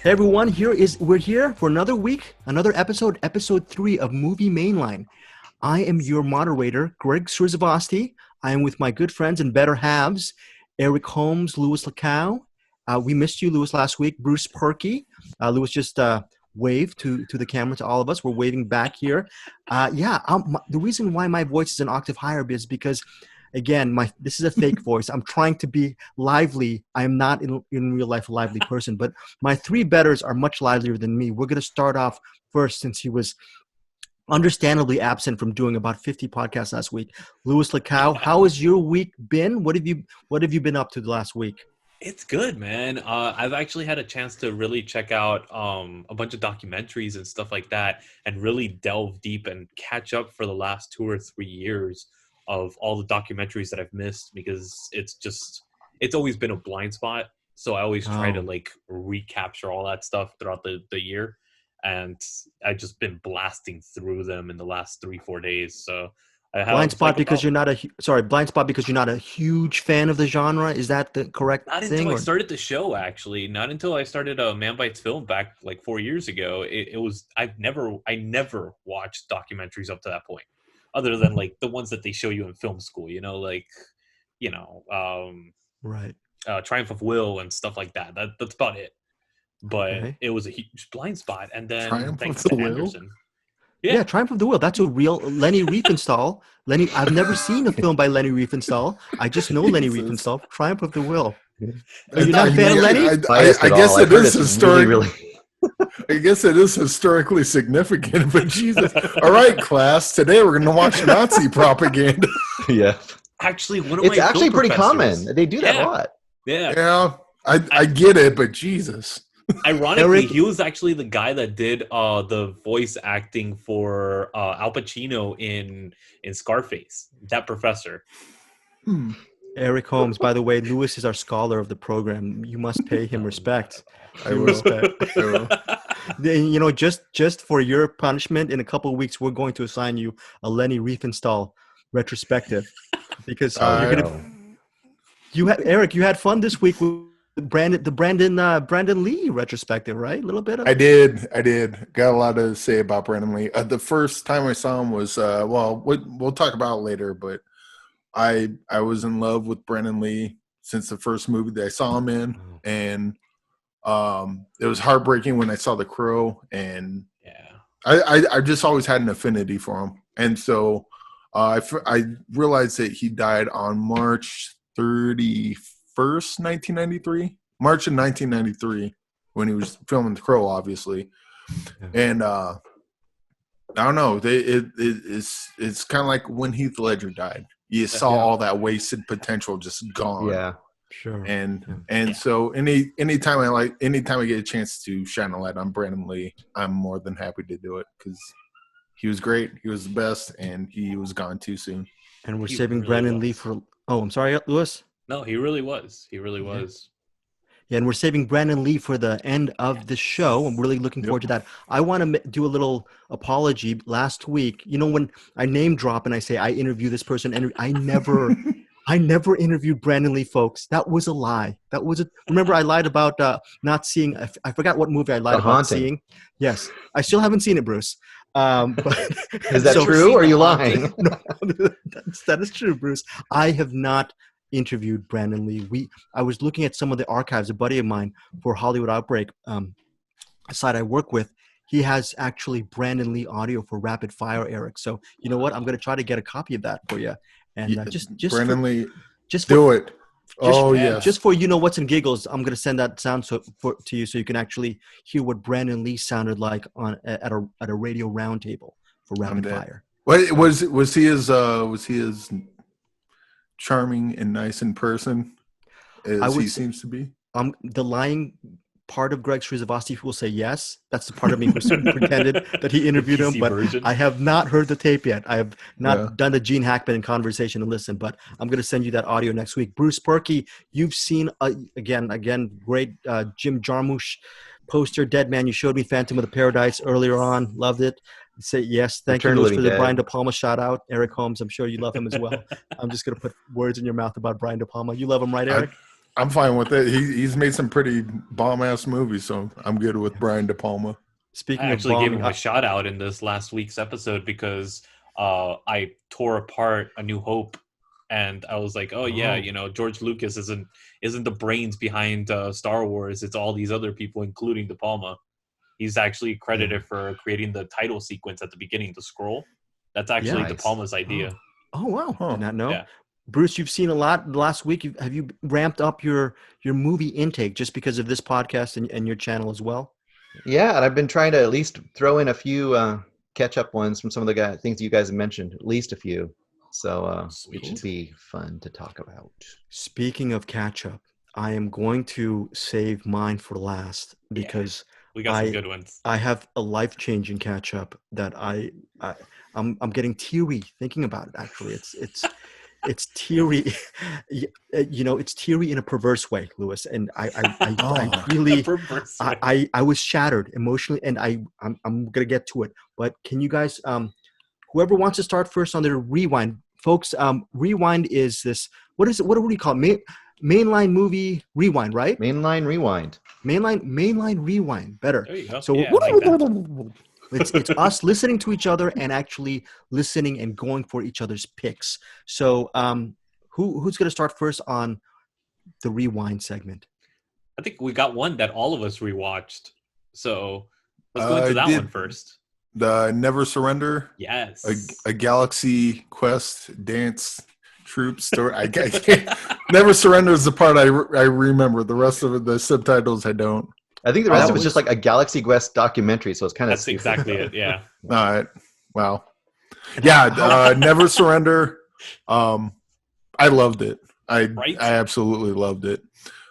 Hey everyone, we're here for another week, another episode 3 of Movie Mainline. I am your moderator, Greg Srisavasdi. I am with my good friends and better halves, Eric Holmes, Luis Lacau. We missed you, Luis, last week. Bruce Purkey. Luis just waved to the camera to all of us. We're waving back here. The reason why my voice is an octave higher is because, again, this is a fake voice. I'm trying to be lively. I am not in real life a lively person, but my three betters are much livelier than me. We're going to start off first, since he was understandably absent from doing about 50 podcasts last week. Luis Lacau, how has your week been? What have you been up to the last week? It's good, man. I've actually had a chance to really check out a bunch of documentaries and stuff like that, and really delve deep and catch up for the last 2 or 3 years of all the documentaries that I've missed, because it's always been a blind spot. So I always try to recapture all that stuff throughout the year, and I've just been blasting through them in the last 3-4 days. So I have blind spot because you're not a huge fan of the genre. Is that the correct not thing? until I started the show, actually. Not until I started Man Bites Film back like 4 years ago. I never watched documentaries up to that point, other than like the ones that they show you in film school. Right. Triumph of Will and stuff like that. That's about it. But Okay. it was a huge blind spot, and then Triumph thanks of to the Will? Anderson. Yeah, Triumph of the Will. That's a real Lenny Riefenstahl. I've never seen a film by Lenny Riefenstahl. I just know Lenny Jesus. Riefenstahl. Triumph of the Will. Are I you not a fan of Lenny? I guess it is historic. I guess it is historically significant, but Jesus. All right, class. Today we're going to watch Nazi propaganda. Yeah, Actually, one of it's my actually film pretty professors- common. They do that Yeah. a lot. Yeah. Yeah, I get it, but Jesus. Ironically, Eric- he was actually the guy that did the voice acting for Al Pacino in Scarface. That professor. Eric Holmes. By the way, Lewis is our scholar of the program. You must pay him respect. I will. You know, just for your punishment, in a couple of weeks, we're going to assign you a Lenny Riefenstahl retrospective, because Eric, you had fun this week with Brandon Lee retrospective, right? A little bit of I did. Got a lot to say about Brandon Lee. The first time I saw him was we'll talk about it later, but I was in love with Brandon Lee since the first movie that I saw him in, and it was heartbreaking when I saw The Crow, and I just always had an affinity for him, and so I realized that he died on March 31st, 1993. March of 1993, when he was filming The Crow, obviously. And I don't know. It's kind of like when Heath Ledger died. You saw all that wasted potential just gone. Yeah, sure. And so anytime I get a chance to shine a light on Brandon Lee, I'm more than happy to do it, because he was great. He was the best, and he was gone too soon. And we're saving Brandon Lee for. Oh, I'm sorry, Lewis. No, he really was. He really was. Yeah, and we're saving Brandon Lee for the end of the show. I'm really looking forward to that. I want to do a little apology. Last week, you know, when I name drop and I say I interview this person, and I never interviewed Brandon Lee, folks. That was a lie. Remember, I lied about not seeing. I forgot what movie I lied about seeing. Yes, I still haven't seen it, Bruce. But is that true, or are you lying? No, that is true, Bruce. I have not interviewed Brandon Lee. I was looking at some of the archives. A buddy of mine for Hollywood Outbreak, a site I work with, he has actually Brandon Lee audio for Rapid Fire, Eric. So you know what? I'm going to try to get a copy of that for you. And just Brandon Lee, just do it. Just for what's and giggles, I'm going to send that sound to you, so you can actually hear what Brandon Lee sounded like at a radio roundtable for Rapid Fire. What was he as charming and nice in person as he seems to be? The lying part of Greg Srisavasdi will say yes. That's the part of me who pretended that he interviewed him, but version. I have not heard the tape yet. I have not done the Gene Hackman in conversation and listen, but I'm going to send you that audio next week. Bruce Purkey, you've seen again great Jim Jarmusch poster, Dead Man. You showed me Phantom of the Paradise earlier on. Loved it. Say yes. Thank you, Louis, for the Brian De Palma shout out. Eric Holmes, I'm sure you love him as well. I'm just going to put words in your mouth about Brian De Palma. You love him, right, Eric? I'm fine with it. He's made some pretty bomb-ass movies, so I'm good with Brian De Palma. Speaking I of actually gave bombing, him a shout out in this last week's episode because I tore apart A New Hope, and I was like, oh yeah, George Lucas isn't the brains behind Star Wars. It's all these other people, including De Palma. He's actually credited for creating the title sequence at the beginning, the scroll. That's actually De Nice. Palma's idea. oh wow, Huh. did not know. Yeah. Bruce, you've seen a lot last week. Have you ramped up your movie intake just because of this podcast and your channel as well? Yeah, and I've been trying to at least throw in a few catch-up ones from some of the things you guys have mentioned, at least a few. So it should be fun to talk about. Speaking of catch up, I am going to save mine for last because We got some good ones. I have a life-changing catch up that I'm getting teary thinking about it. Actually, it's teary, it's teary in a perverse way, Louis. And I really, I was shattered emotionally, and I'm gonna get to it. But can you guys, whoever wants to start first on their rewind, folks? Rewind is this. What is it? What do we call it? Mainline movie rewind, right? Mainline rewind. Mainline rewind. Better. There you go. So Yeah, I like that. it's us listening to each other and actually listening and going for each other's picks. So who's going to start first on the rewind segment? I think we got one that all of us rewatched. So let's go into that one first. The Never Surrender. Yes. A Galaxy Quest dance troop story. I can't. Never Surrender is the part I remember. The rest of the subtitles I don't. I think the rest of it's just like a Galaxy Quest documentary, so it's kind of That's exactly it. Yeah. All right. Wow. Yeah. Never Surrender. I loved it. I absolutely loved it.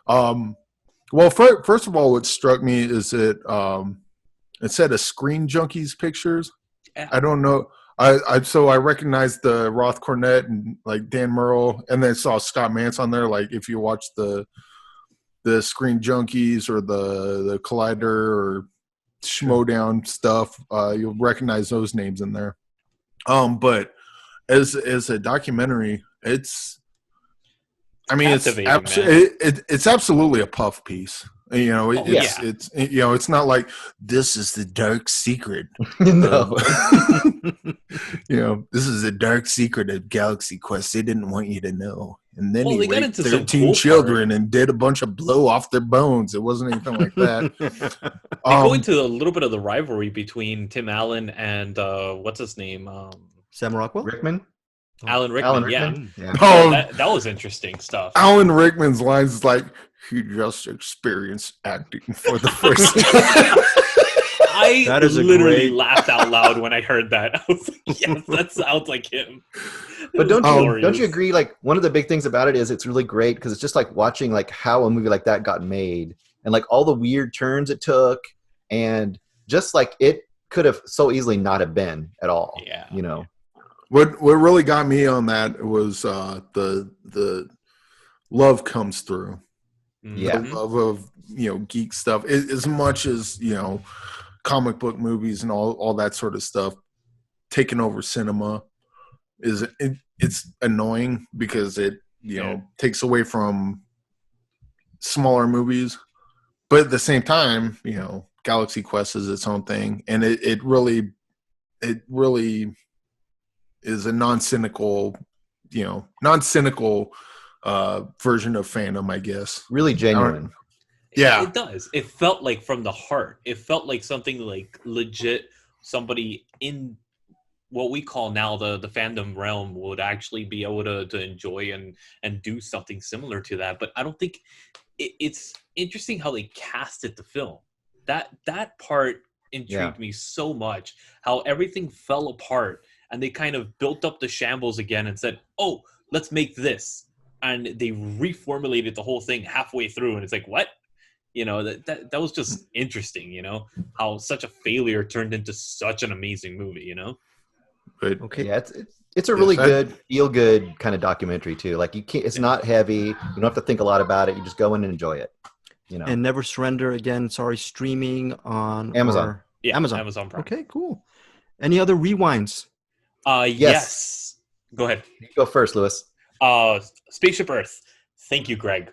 Well, first of all, what struck me is it said a Screen Junkies Pictures. Yeah. I don't know. So I recognized the Roth Cornet and like Dan Murrell, and then saw Scott Mance on there. Like if you watch the Screen Junkies or the Collider or Showdown stuff, you'll recognize those names in there. But as a documentary, it's absolutely a puff piece. It's not like this is the dark secret. No. This is the dark secret of Galaxy Quest. They didn't want you to know. And then he raped 13 children and did a bunch of blow off their bones. It wasn't anything like that. They go into a little bit of the rivalry between Tim Allen and what's his name? Sam Rockwell? Rickman? Alan Rickman. Yeah. Oh, that was interesting stuff. Alan Rickman's lines is like, he just experienced acting for the first time. I literally laughed out loud when I heard that. I was like, yes, that sounds like him. But don't you agree? Like one of the big things about it is it's really great because it's just like watching like how a movie like that got made and like all the weird turns it took, and just like it could have so easily not have been at all. Yeah. What really got me on that was the love comes through. Yeah. The love of geek stuff, as much as comic book movies and all that sort of stuff taking over cinema it's annoying because it takes away from smaller movies, but at the same time Galaxy Quest is its own thing, and it really is a non-cynical version of fandom, I guess. Really genuine. Yeah, it does. It felt like from the heart. It felt like something like legit. Somebody in what we call now the fandom realm would actually be able to enjoy and do something similar to that. But I don't think it's interesting how they casted the film. That part intrigued me so much. How everything fell apart and they kind of built up the shambles again and said, "Oh, let's make this." And they reformulated the whole thing halfway through, and it's like, what? That was just interesting. How such a failure turned into such an amazing movie. But okay, yeah, it's a really good, feel good kind of documentary too. Like it's not heavy. You don't have to think a lot about it. You just go in and enjoy it. And Never Surrender again. Sorry, streaming on Amazon. Amazon Prime. Okay, cool. Any other rewinds? Yes. Go ahead. You go first, Louis. Spaceship Earth. Thank you, Greg.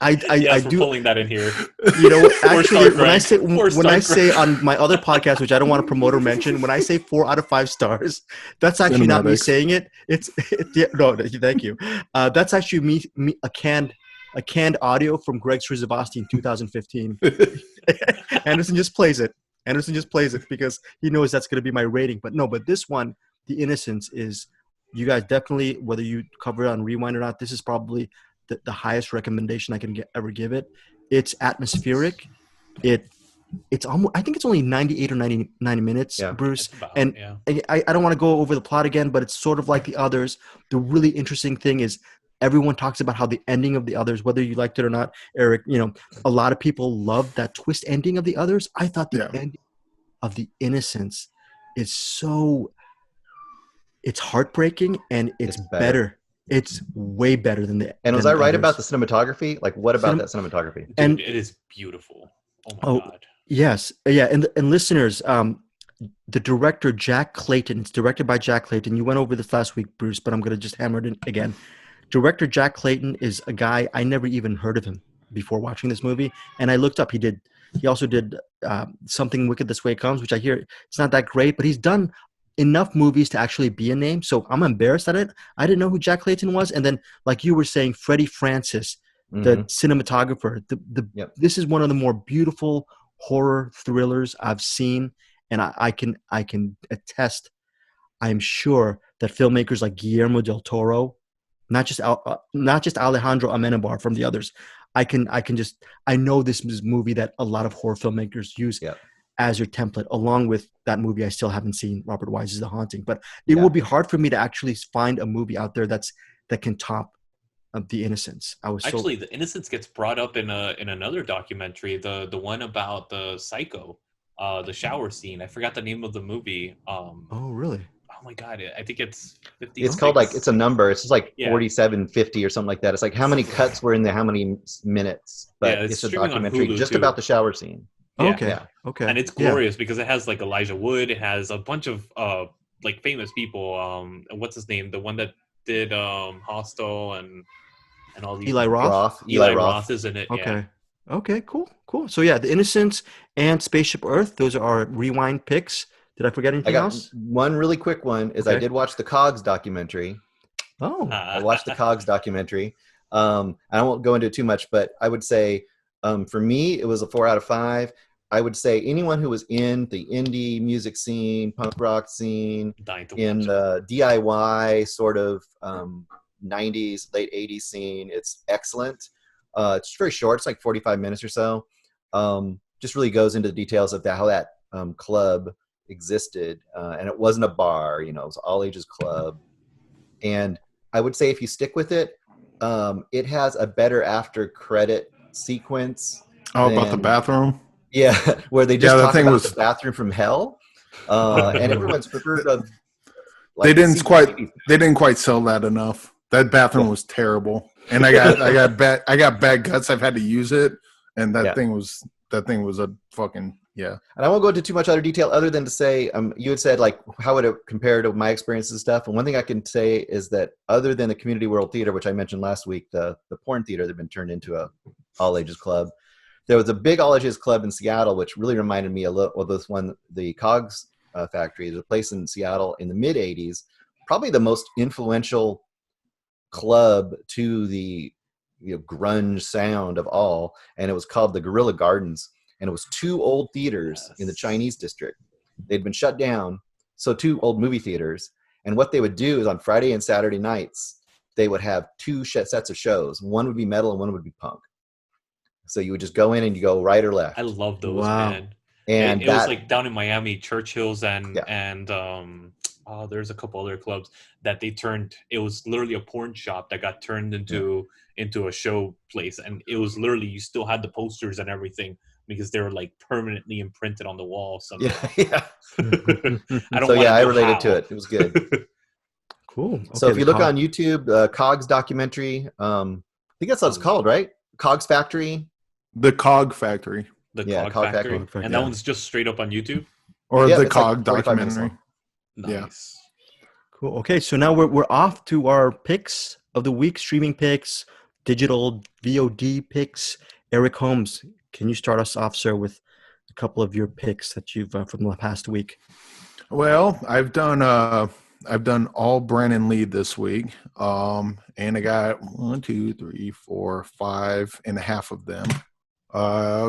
Yes, we're do. pulling that in here. You know, Four actually, star, when I say on my other podcast, which I don't want to promote or mention, when I say 4 out of 5 stars, that's actually not me CinemAddicts. saying it. No, thank you. That's actually me a canned audio from Greg Srisavasdi in 2015. Anderson just plays it. Anderson just plays it because he knows that's going to be my rating. But this one, The Innocence, is, you guys definitely, whether you cover it on Rewind or not, this is probably the highest recommendation I can ever give it. It's atmospheric. It's almost, I think it's only 98 or 90 minutes, Bruce. I don't want to go over the plot again, but it's sort of like the others. The really interesting thing is everyone talks about how the ending of the others, whether you liked it or not, Eric, a lot of people love that twist ending of the others. I thought the ending of The Innocence is it's heartbreaking, and it's better. It's way better than the. And was I right about the cinematography? Like, what about that cinematography? Dude, and it is beautiful. Oh my God. Yes, yeah, and listeners, the director Jack Clayton. It's directed by Jack Clayton. You went over this last week, Bruce, but I'm going to just hammer it in again. Director Jack Clayton is a guy I never even heard of him before watching this movie, and I looked up. He also did Something Wicked This Way Comes, which I hear it's not that great, but he's done enough movies to actually be a name. So I'm embarrassed at it. I didn't know who Jack Clayton was, and then, like you were saying, Freddie Francis, the cinematographer. This is one of the more beautiful horror thrillers I've seen, and I can attest. I'm sure that filmmakers like Guillermo del Toro, not just Alejandro Amenabar from the others, I know this is a movie that a lot of horror filmmakers use as your template, along with that movie I still haven't seen, Robert Wise's The Haunting. But it will be hard for me to actually find a movie out there that can top The Innocence. The Innocence gets brought up in another documentary, the one about the psycho, the shower scene. I forgot the name of the movie. Oh, really? Oh my God! I think it's 50. It's called, like, it's a number. It's just like 4750 or something like that. It's like how many cuts were in there, how many minutes. But it's a documentary just about the shower scene. Yeah. Okay. And it's glorious because it has like Elijah Wood. It has a bunch of like famous people. What's his name? The one that did Hostel and all these. Eli Roth. Eli Roth is in it. Okay. Yeah. Okay. Cool. So yeah, The Innocence and Spaceship Earth. Those are our Rewind picks. Did I forget anything else? One really quick one is I did watch the Cogs documentary. Oh. I watched the Cogs documentary. I won't go into it too much, but I would say for me, it was a 4 out of 5. I would say anyone who was in the indie music scene, punk rock scene, in the DIY sort of 90s, late 80s scene, it's excellent. It's very short. It's like 45 minutes or so. Just really goes into the details of how that club existed. And it wasn't a bar, it was all ages club. And I would say if you stick with it, it has a better after credit sequence. About the bathroom? Yeah, where they just talk about the bathroom from hell. And everyone's heard of, like, they didn't quite sell that enough. That bathroom was terrible. And I got bad guts. I've had to use it, and that thing was a fucking And I won't go into too much other detail other than to say, you had said, like, how would it compare to my experiences and stuff? And one thing I can say is that other than the Community World Theater, which I mentioned last week, the porn theater that had been turned into a all ages club, there was a big all ages club in Seattle, which really reminded me a little of this one, the Cogs factory. There's a place in Seattle in the mid 80s, probably the most influential club to the grunge sound of all, and it was called the Guerrilla Gardens, and it was 2 old theaters in the Chinese district. They'd been shut down, so 2 old movie theaters, and what they would do is on Friday and Saturday nights they would have 2 sets of shows. One would be metal and one would be punk. So you would just go in and you go right or left. I love those, man. And it was like down in Miami, Churchill's and there's a couple other clubs that they turned. It was literally a porn shop that got turned into a show place, and it was literally, you still had the posters and everything because they were like permanently imprinted on the wall somehow. I related to it. It was good. Cool. Okay, so if you look on YouTube, Cogs documentary, I think that's what it's called, right? Cogs Factory. The Cog Factory. The Cog Factory. And that one's just straight up on YouTube? Or the Cog documentary. Nice. Yeah. Cool. Okay, so now we're off to our picks of the week, streaming picks, digital VOD picks. Eric Holmes, can you start us off, sir, with a couple of your picks that you've from the past week? Well, I've done all Brandon Lee this week, and I got 1, 2, 3, 4, 5 and a half of them.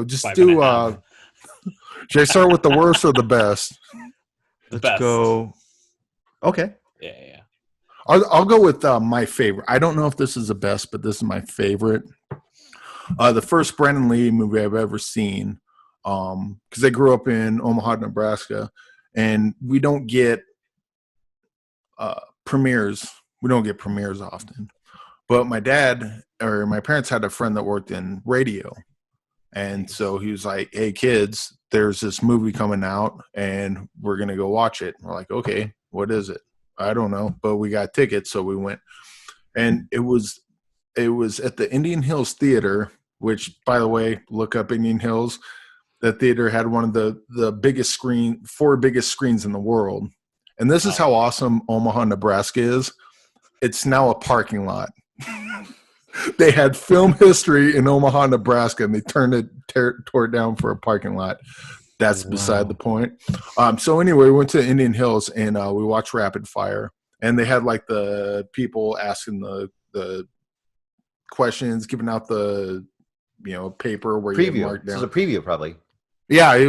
Just Five do. and a half. Should I start with the worst or the best? Let's Best. go. Okay. Yeah. I'll go with my favorite. I don't know if this is the best, but this is my favorite. The first Brandon Lee movie I've ever seen, because I grew up in Omaha, Nebraska, and we don't get premieres. We don't get premieres often. But my parents had a friend that worked in radio. And so he was like, hey, kids, there's this movie coming out, and we're going to go watch it. We're like, okay, what is it? I don't know, but we got tickets, so we went. And it was at the Indian Hills Theater, which, by the way, look up Indian Hills. The theater had one of the biggest 4 biggest screens in the world. And this is how awesome Omaha, Nebraska is. It's now a parking lot. They had film history in Omaha, Nebraska, and they tore it down for a parking lot. That's beside the point. So anyway, we went to Indian Hills, and we watched Rapid Fire. And they had like the people asking the questions, giving out the paper where Preview. you mark down. This is a preview, probably. Yeah, I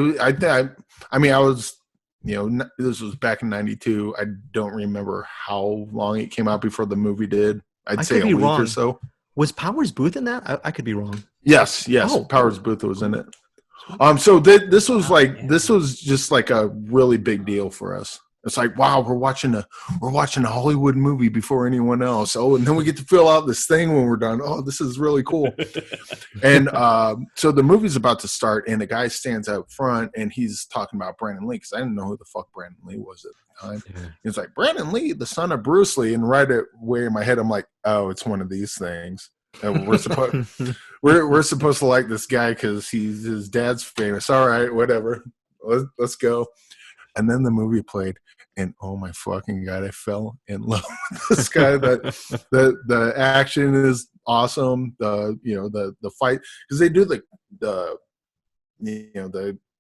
was, this was back in '92. I don't remember how long it came out before the movie did. I'd say a week or so. Was Powers Booth in that? I could be wrong. Yes. Oh. Powers Booth was in it. So this was just like a really big deal for us. It's like, wow, we're watching a Hollywood movie before anyone else. Oh, and then we get to fill out this thing when we're done. Oh, this is really cool. And so the movie's about to start, and the guy stands out front, and he's talking about Brandon Lee, because I didn't know who the fuck Brandon Lee was at the time. Yeah. He's like, Brandon Lee, the son of Bruce Lee. And right away in my head, I'm like, oh, it's one of these things. And we're supposed to like this guy because his dad's famous. All right, whatever. Let's go. And then the movie played, and oh my fucking God, I fell in love with this guy. The action is awesome. The fight, because they do the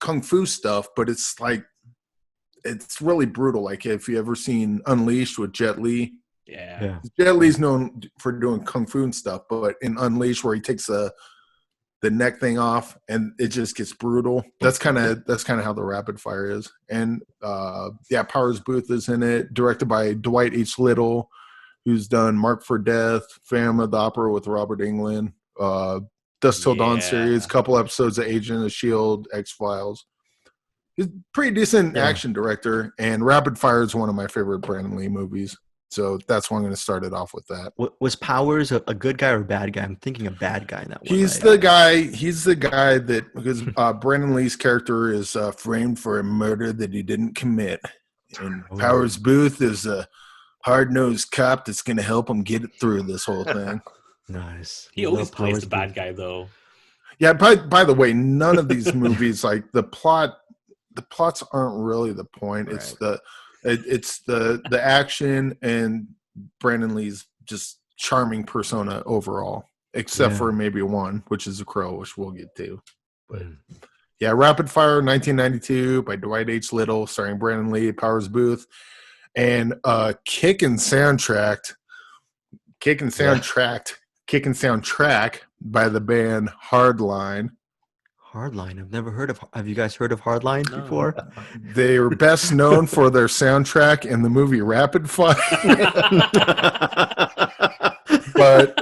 kung fu stuff, but it's like it's really brutal. Like if you ever seen Unleashed with Jet Li. Yeah. Jet Li's known for doing kung fu and stuff, but in Unleashed, where he takes the neck thing off and it just gets brutal. That's kind of how the Rapid Fire is. And Powers Booth is in it, directed by Dwight H. Little, who's done Mark for Death, Phantom of the Opera with Robert Englund, Dusk Till Dawn series, couple episodes of Agent of S.H.I.E.L.D., X-Files. He's a pretty decent action director, and Rapid Fire is one of my favorite Brandon Lee movies. So that's why I'm going to start it off with that. Was Powers a good guy or a bad guy? I'm thinking a bad guy in that one. He's the guy that, because Brandon Lee's character is framed for a murder that he didn't commit. And Powers Booth is a hard-nosed cop that's going to help him get it through this whole thing. Nice. He always plays the bad guy, though. Yeah, by the way, none of these movies, like the plots aren't really the point. Right. It's the action and Brandon Lee's just charming persona overall, except for maybe one, which is a crow, which we'll get to. But Rapid Fire 1992 by Dwight H. Little, starring Brandon Lee, Powers Booth, and Kickin' Soundtrack by the band Hardline. Hardline. I've never heard of. Have you guys heard of Hardline before? They are best known for their soundtrack in the movie Rapid Fire. But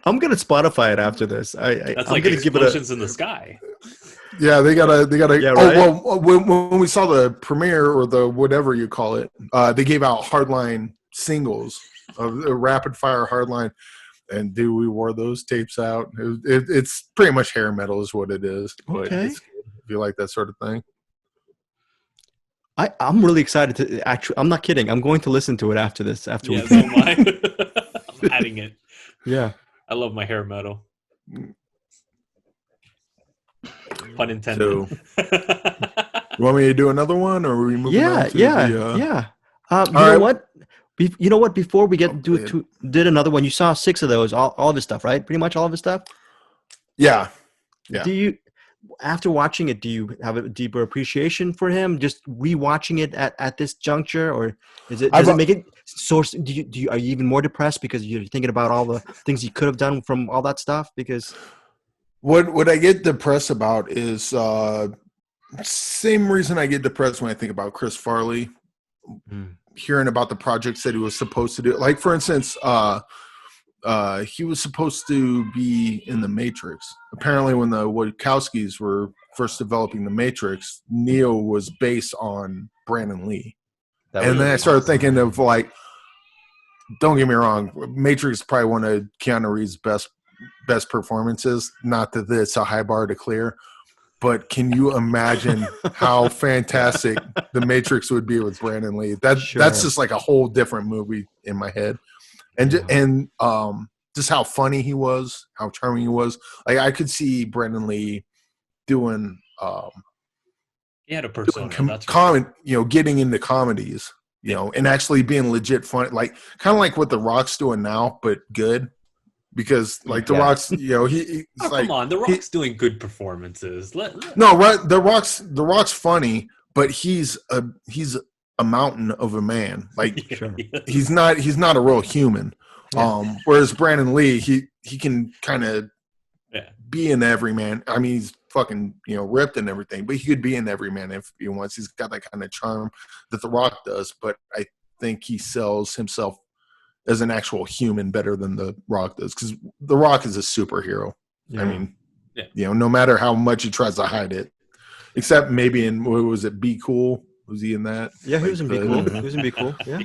I'm gonna Spotify it after this. That's I'm like gonna give it Explosions in the Sky. Yeah, they gotta. Yeah, right? Well, when we saw the premiere or the whatever you call it, they gave out Hardline singles of Rapid Fire Hardline. And dude, we wore those tapes out. It's pretty much hair metal is what it is. But it's good if you like that sort of thing. I'm really excited to actually. I'm not kidding. I'm going to listen to it after this. So am I. I'm adding it. Yeah. I love my hair metal. Pun intended. So, you want me to do another one, or are we moving on to yeah. You know what? You know what? Before we did another one, you saw 6 of those, all of his stuff, right? Pretty much all of his stuff. Yeah. Do you, after watching it, do you have a deeper appreciation for him? Just rewatching it at this juncture, or does it make it source? Are you even more depressed because you're thinking about all the things he could have done from all that stuff? Because what I get depressed about is same reason I get depressed when I think about Chris Farley. Hearing about the projects that he was supposed to do, like for instance, he was supposed to be in the Matrix. Apparently, when the Wachowskis were first developing the Matrix, Neo was based on Brandon Lee. And then I started thinking of like, don't get me wrong, Matrix is probably one of Keanu Reeves' best performances. Not that it's a high bar to clear, but can you imagine how fantastic the Matrix would be with Brandon Lee? That's just like a whole different movie in my head. And just how funny he was, how charming he was. Like I could see Brandon Lee doing he had a persona, getting into comedies, and actually being legit funny, like kind of like what The Rock's doing now, but good. Because like The Rock's, he's like, come on, The Rock's doing good performances. The Rock's funny, but he's a mountain of a man. Like he's not a real human. Whereas Brandon Lee, he can kind of be an everyman. I mean, he's fucking ripped and everything, but he could be an everyman if he wants. He's got that kind of charm that The Rock does. But I think he sells himself as an actual human better than The Rock does, because The Rock is a superhero. I mean, no matter how much he tries to hide it, except maybe in, what was it, Be Cool? Was he in that? Yeah, he was in Be Cool. He was in Be Cool. Yeah.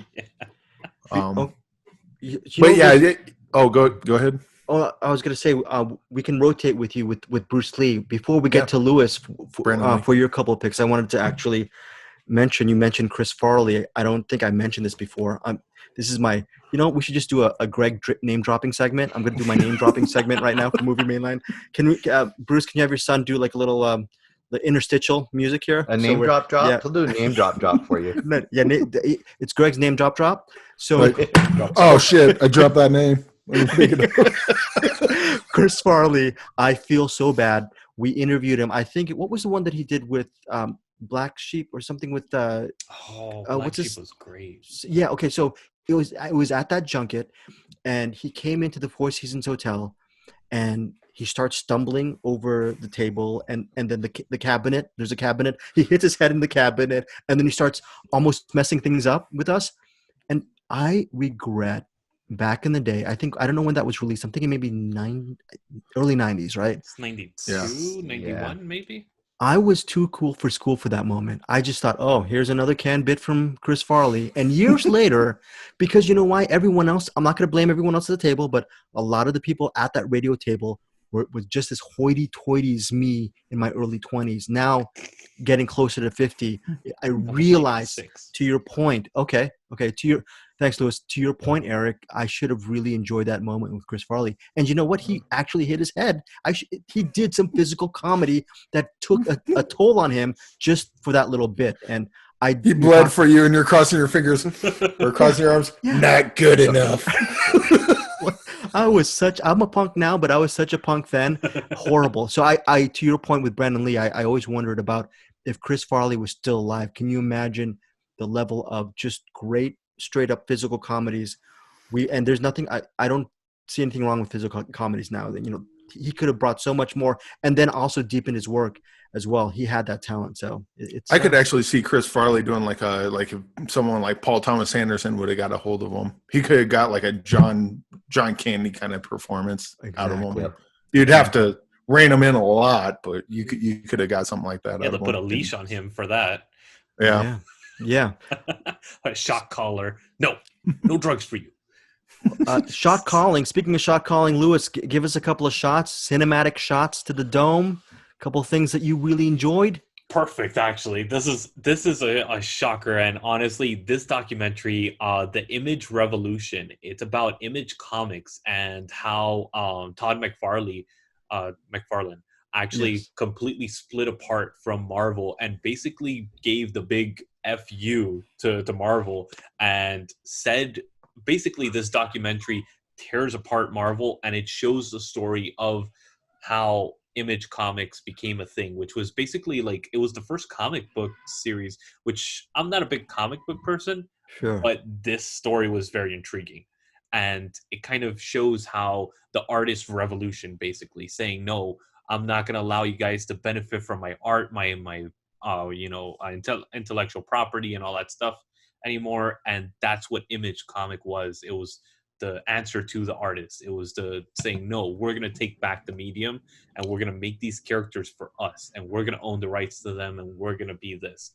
Go ahead. Oh, I was gonna say we can rotate with you with Bruce Lee. Before we get to Lewis for your couple of picks, I wanted to actually mention. You mentioned Chris Farley. I don't think I mentioned this before. This is my. We should just do a Greg name dropping segment. I'm gonna do my name dropping segment right now for Movie Mainline. Can we, Bruce? Can you have your son do like a little the interstitial music here? A name drop? Yeah. He'll do a name drop for you. Yeah, it's Greg's name drop. So, oh shit! I dropped that name. Chris Farley. I feel so bad. We interviewed him. I think what was the one that he did with Black Sheep or something with Black Sheep was great. Yeah. Okay. So it was at that junket, and he came into the Four Seasons Hotel, and he starts stumbling over the table, and then the cabinet. There's a cabinet. He hits his head in the cabinet, and then he starts almost messing things up with us. And I regret back in the day. I don't know when that was released. I'm thinking maybe early 90s, right? It's 92, 91, maybe. I was too cool for school for that moment. I just thought, oh, here's another canned bit from Chris Farley. And years later, because you know why? Everyone else, I'm not going to blame everyone else at the table, but a lot of the people at that radio table were just as hoity-toity as me in my early 20s. Now, getting closer to 50, I realized, to your point, thanks, Louis. To your point, Eric, I should have really enjoyed that moment with Chris Farley. And you know what? He actually hit his head. He did some physical comedy that took a toll on him just for that little bit. And he bled for you, and you're crossing your fingers or crossing your arms. Yeah. Not good enough. I'm a punk now, but I was such a punk then. Horrible. So I to your point with Brandon Lee, I always wondered about if Chris Farley was still alive. Can you imagine the level of just great straight up physical comedies? And there's nothing, I don't see anything wrong with physical comedies now. That he could have brought so much more, and then also deepened his work as well. He had that talent. So it's. I could actually see Chris Farley doing like if someone like Paul Thomas Anderson would have got a hold of him. He could have got like a John Candy kind of performance out of him. Yep. You'd have to rein him in a lot, but you could have got something like that. You had to put a leash on him for that. Yeah. A shot caller. No drugs for you. Shot calling. Speaking of shot calling, Lewis, give us a couple of shots, cinematic shots to the dome. A couple of things that you really enjoyed. Perfect. Actually, this is a shocker, and honestly, this documentary, the Image Revolution, it's about Image Comics and how Todd McFarlane actually completely split apart from Marvel and basically gave the big F you to Marvel and said basically this documentary tears apart Marvel and it shows the story of how Image Comics became a thing, which was basically like it was the first comic book series, which I'm not a big comic book person, Sure. but this story was very intriguing. And it kind of shows how the artist revolution basically saying, no, I'm not going to allow you guys to benefit from my art, my intellectual property and all that stuff anymore. And that's what Image Comic was. It was the answer to the artist. It was the saying, no, we're going to take back the medium and we're going to make these characters for us and we're going to own the rights to them and we're going to be this.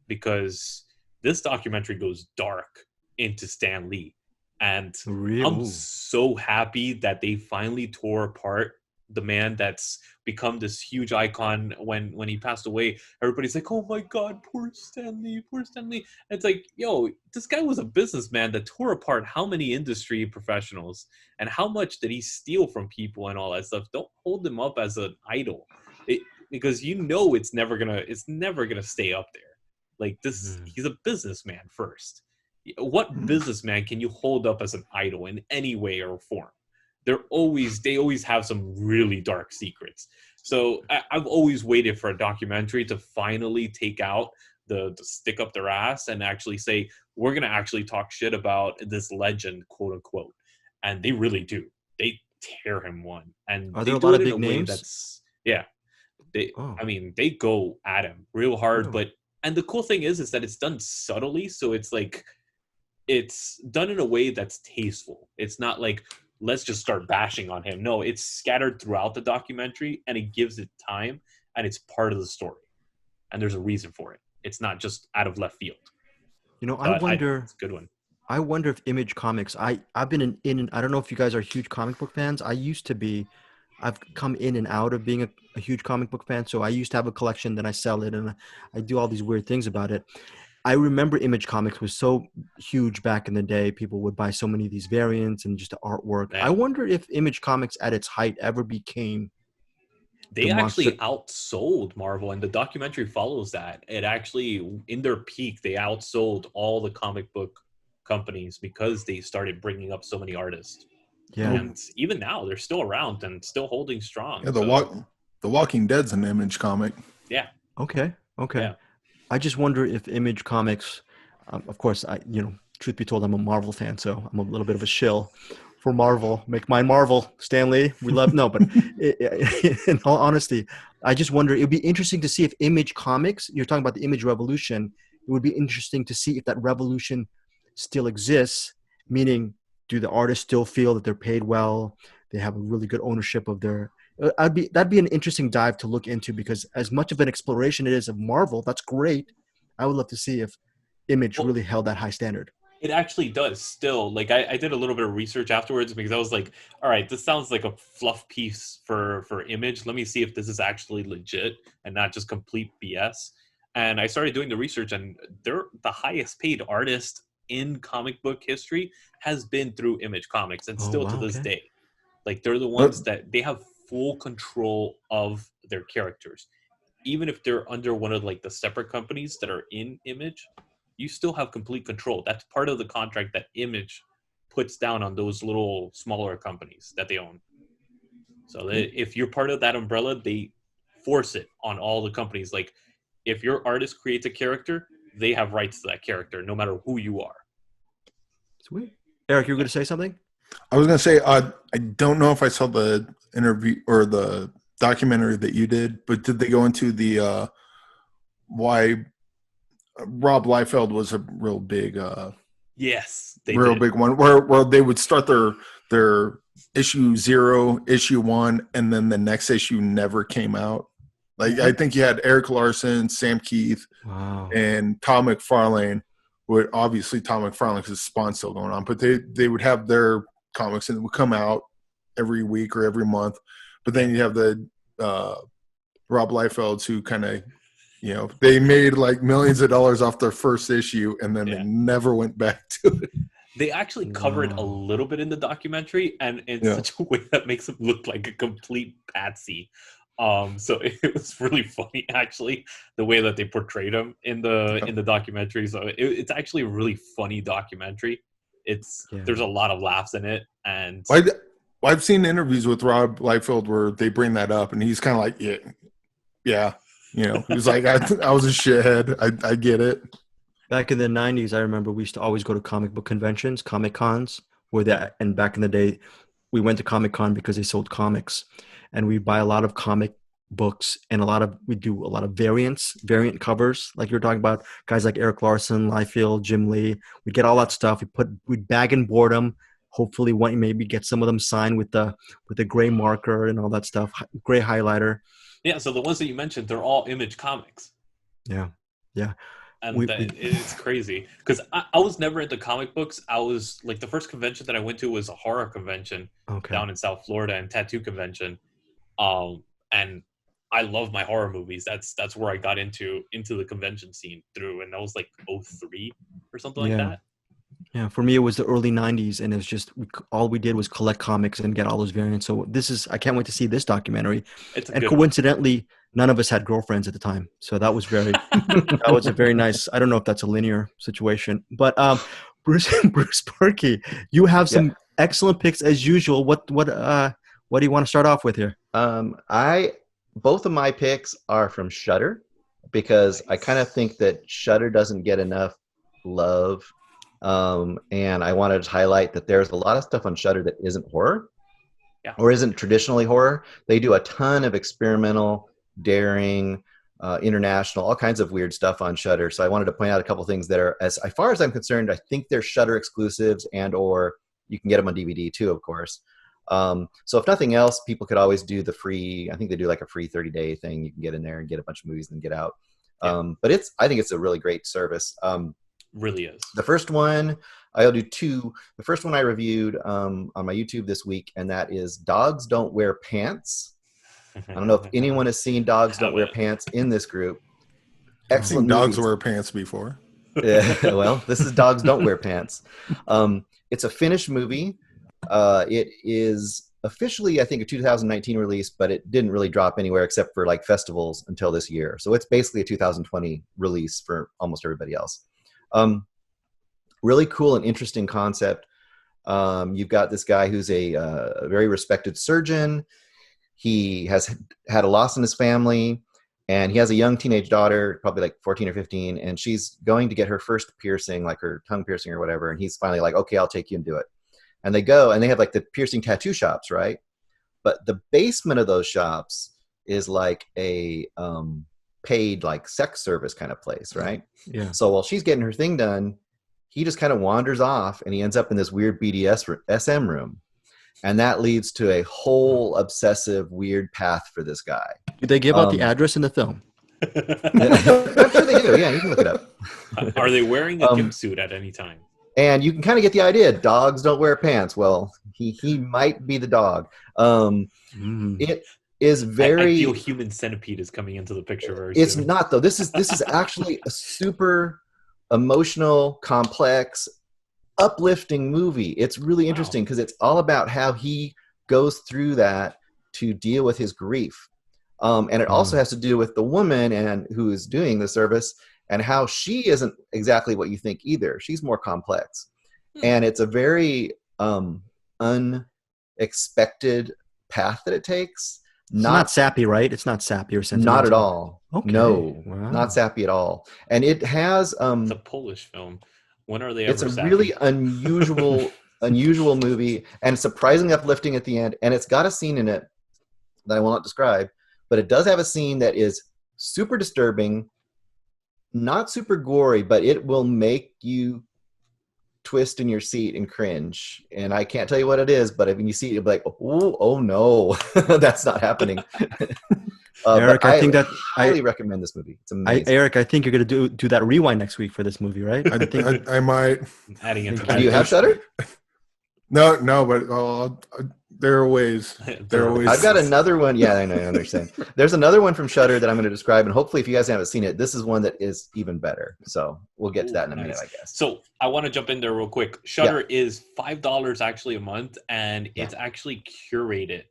Because this documentary goes dark into Stan Lee. And I'm so happy that they finally tore apart the man that's become this huge icon. When he passed away, everybody's like, oh my God, poor Stan Lee, poor Stan Lee. And it's like, yo, this guy was a businessman that tore apart how many industry professionals and how much did he steal from people and all that stuff. Don't hold him up as an idol because it's never gonna stay up there. Like this, he's a businessman first. What businessman can you hold up as an idol in any way or form? They always have some really dark secrets. So I've always waited for a documentary to finally take out the stick up their ass and actually say, we're going to actually talk shit about this legend, quote unquote. And they really do. They tear him one. And are they there a do lot it of in big a way names? that's, I mean, they go at him real hard, and the cool thing is that it's done subtly. So it's like, it's done in a way that's tasteful. It's not like, let's just start bashing on him. No, it's scattered throughout the documentary and it gives it time and it's part of the story. And there's a reason for it. It's not just out of left field. I wonder. It's a good one. I wonder if Image Comics. I've been in. I don't know if you guys are huge comic book fans. I used to be. I've come in and out of being a huge comic book fan. So I used to have a collection, then I sell it, and I do all these weird things about it. I remember Image Comics was so huge back in the day. People would buy so many of these variants and just the artwork. Man. I wonder if Image Comics at its height ever became. They actually outsold Marvel, and the documentary follows that. It actually, in their peak, they outsold all the comic book companies because they started bringing up so many artists. Yeah. And even now, they're still around and still holding strong. Yeah, the Walking Dead's an Image comic. Yeah. Okay. Yeah. I just wonder if Image Comics, of course, truth be told, I'm a Marvel fan, so I'm a little bit of a shill for Marvel. Make mine Marvel, Stan Lee. We love but in all honesty, I just wonder. It would be interesting to see if Image Comics. You're talking about the Image Revolution. It would be interesting to see if that revolution still exists. Meaning, do the artists still feel that they're paid well? They have a really good ownership of their. That'd be an interesting dive to look into because as much of an exploration it is of Marvel, that's great. I would love to see if Image really held that high standard. It actually does still. Like I did a little bit of research afterwards because I was like, all right, this sounds like a fluff piece for Image. Let me see if this is actually legit and not just complete BS. And I started doing the research and they're the highest paid artist in comic book history has been through Image Comics and still to this day. Like they're the ones that they have full control of their characters. Even if they're under one of like the separate companies that are in Image, you still have complete control. That's part of the contract that Image puts down on those little smaller companies that they own. So if you're part of that umbrella, they force it on all the companies. Like if your artist creates a character, they have rights to that character no matter who you are. Sweet. Eric, you were going to say something? I was going to say, I don't know if I saw the interview or the documentary that you did, but did they go into the why Rob Liefeld was a real big yes, big one where they would start their issue 0, issue 1, and then the next issue never came out. Like I think you had Eric Larson, Sam Keith, and Tom McFarlane. Obviously Tom McFarlane because Spawn's still going on, but they would have their comics and it would come out every week or every month. But then you have the Rob Liefelds who kind of, they made like millions of dollars off their first issue and then they never went back to it. They actually covered a little bit in the documentary and in such a way that makes him look like a complete patsy. So it was really funny, actually, the way that they portrayed him in the documentary. So it's actually a really funny documentary. There's a lot of laughs in it, and I've seen interviews with Rob Liefeld where they bring that up, and he's kind of like, yeah, he's like, I was a shithead. I get it. Back in the 90s, I remember we used to always go to comic book conventions, Comic Cons, and back in the day, we went to Comic Con because they sold comics, and we buy a lot of comic books and we do a lot of variant covers, like you were talking about, guys like Eric Larson, Liefeld, Jim Lee. We get all that stuff. We'd bag and board them. Hopefully, maybe get some of them signed with the gray marker and all that stuff, gray highlighter. Yeah, so the ones that you mentioned, they're all Image Comics. Yeah. And it's crazy because I was never into comic books. I was like, the first convention that I went to was a horror convention down in South Florida, and tattoo convention. And I love my horror movies. That's where I got into the convention scene through, and that was like 2003 or something like that. Yeah, for me it was the early 90s, and it's just all we did was collect comics and get all those variants. So I can't wait to see this documentary. And coincidentally, none of us had girlfriends at the time, so that was that was a very nice. I don't know if that's a linear situation, but Bruce Purkey, you have some excellent picks as usual. What do you want to start off with here? Both of my picks are from Shudder, because I kind of think that Shudder doesn't get enough love. And I wanted to highlight that there's a lot of stuff on Shudder that isn't horror or isn't traditionally horror. They do a ton of experimental, daring, international, all kinds of weird stuff on Shudder. So I wanted to point out a couple things that are, as far as I'm concerned, I think they're Shudder exclusives, and or you can get them on DVD too, of course. So if nothing else, people could always do the free, I think they do like a free 30-day thing. You can get in there and get a bunch of movies and get out. But I think it's a really great service. Really is. The first one, I'll do two. The first one I reviewed on my YouTube this week, and that is Dogs Don't Wear Pants. I don't know if anyone has seen Dogs Don't Wear Pants in this group. Excellent. I've seen Dogs Wear Pants before. Yeah, well, this is Dogs Don't Wear Pants. It's a Finnish movie. It is officially, I think, a 2019 release, but it didn't really drop anywhere except for like festivals until this year. So it's basically a 2020 release for almost everybody else. Really cool and interesting concept. You've got this guy who's a very respected surgeon. He has had a loss in his family, and he has a young teenage daughter, probably like 14 or 15, and she's going to get her first piercing, like her tongue piercing or whatever. And he's finally like, okay, I'll take you and do it. And they go, and they have like the piercing tattoo shops, right? But the basement of those shops is like a paid like sex service kind of place, right? Yeah. So while she's getting her thing done, he just kind of wanders off, and he ends up in this weird BDSM room. And that leads to a whole obsessive, weird path for this guy. Did they give out the address in the film? I'm sure they do. Yeah, you can look it up. Are they wearing a gimp suit at any time? And you can kind of get the idea. Dogs don't wear pants. Well, he might be the dog. It is very. I feel Human Centipede is coming into the picture very soon. It's not, though. This is actually a super emotional, complex, uplifting movie. It's really interesting because it's all about how he goes through that to deal with his grief. And it also has to do with the woman and who is doing the service, and how she isn't exactly what you think either. She's more complex. And it's a very unexpected path that it takes. It's not sappy, right? It's not sappy or sentimental. Not at all. Okay. No, Wow. not sappy at all. And it has... it's a Polish film. When are they ever It's a sappy? really unusual movie, and surprisingly uplifting at the end. And it's got a scene in it that I will not describe, but it does have a scene that is super disturbing, not super gory, but it will make you twist in your seat and cringe. And I can't tell you what it is, but when you see it, you'll be like, oh no, that's not happening. Eric, I think that I highly recommend this movie. It's amazing. Eric, I think you're going to do that rewind next week for this movie, right? I might. Adding it to Do you have Shudder? No, but there are ways. There are ways. I've got another one. Yeah, I know. I understand. There's another one from Shudder that I'm going to describe, and hopefully, if you guys haven't seen it, this is one that is even better. So we'll get to that in a minute, I guess. So I want to jump in there real quick. Shudder is $5 actually a month, and it's actually curated.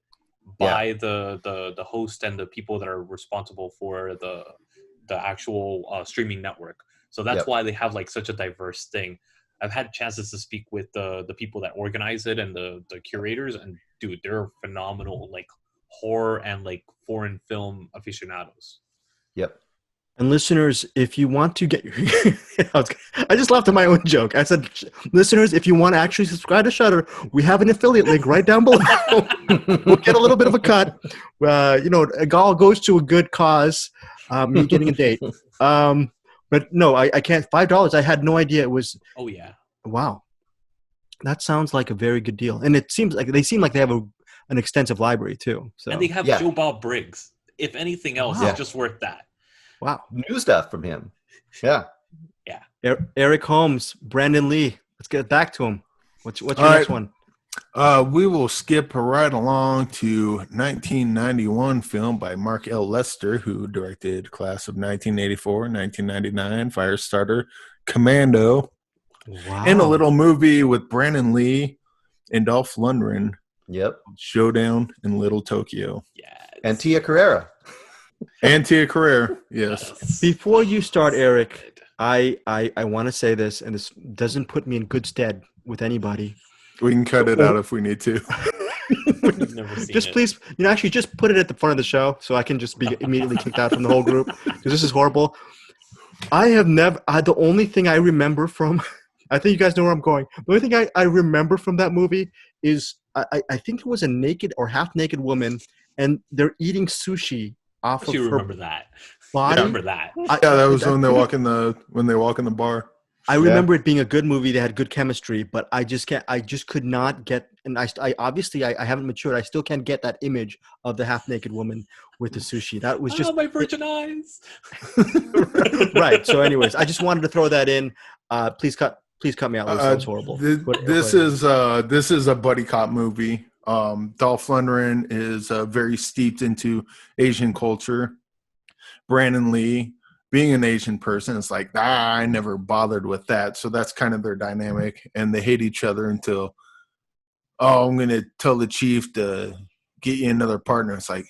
by the host and the people that are responsible for the actual streaming network. So that's why they have like such a diverse thing. I've had chances to speak with the people that organize it and the curators, and dude, they're phenomenal, like horror and like foreign film aficionados. Yep. And listeners, if you want to get, I just laughed at my own joke. I said, listeners, if you want to actually subscribe to Shudder, we have an affiliate link right down below. We'll get a little bit of a cut. It all goes to a good cause. Me getting a date. But no, I can't. $5. I had no idea it was. Oh yeah. Wow. That sounds like a very good deal, and it seems like they have an extensive library too. So. And they have Joe Bob Briggs. If anything else, it's just worth that. Wow. New stuff from him. Yeah. Yeah. Eric Holmes, Brandon Lee. Let's get back to him. What's your next one? We will skip right along to 1991 film by Mark L. Lester, who directed Class of 1984, 1999, Firestarter, Commando, and a little movie with Brandon Lee and Dolph Lundgren. Yep. Showdown in Little Tokyo. Yes. And Tia Carrera. And Tia Carrera, yes. Before you start, Eric, I want to say this, and this doesn't put me in good stead with anybody. We can cut it out if we need to. Never seen just it. please, actually just put it at the front of the show so I can just be immediately kicked out from the whole group because this is horrible. I have never, the only thing I remember from, I think you guys know where I'm going. The only thing I remember from that movie is I think it was a naked or half-naked woman, and they're eating sushi off of her remember that. body. I remember that. That was when they walk in the bar. I remember it being a good movie. They had good chemistry, but I just could not get, and I obviously haven't matured. I still can't get that image of the half-naked woman with the sushi. That was just my virgin eyes. Right. So anyways, I just wanted to throw that in. Please cut me out. That was horrible. This is a buddy cop movie. Dolph Lundgren is very steeped into Asian culture. Brandon Lee, being an Asian person, it's like, I never bothered with that. So that's kind of their dynamic. And they hate each other until, I'm going to tell the chief to get you another partner. It's like,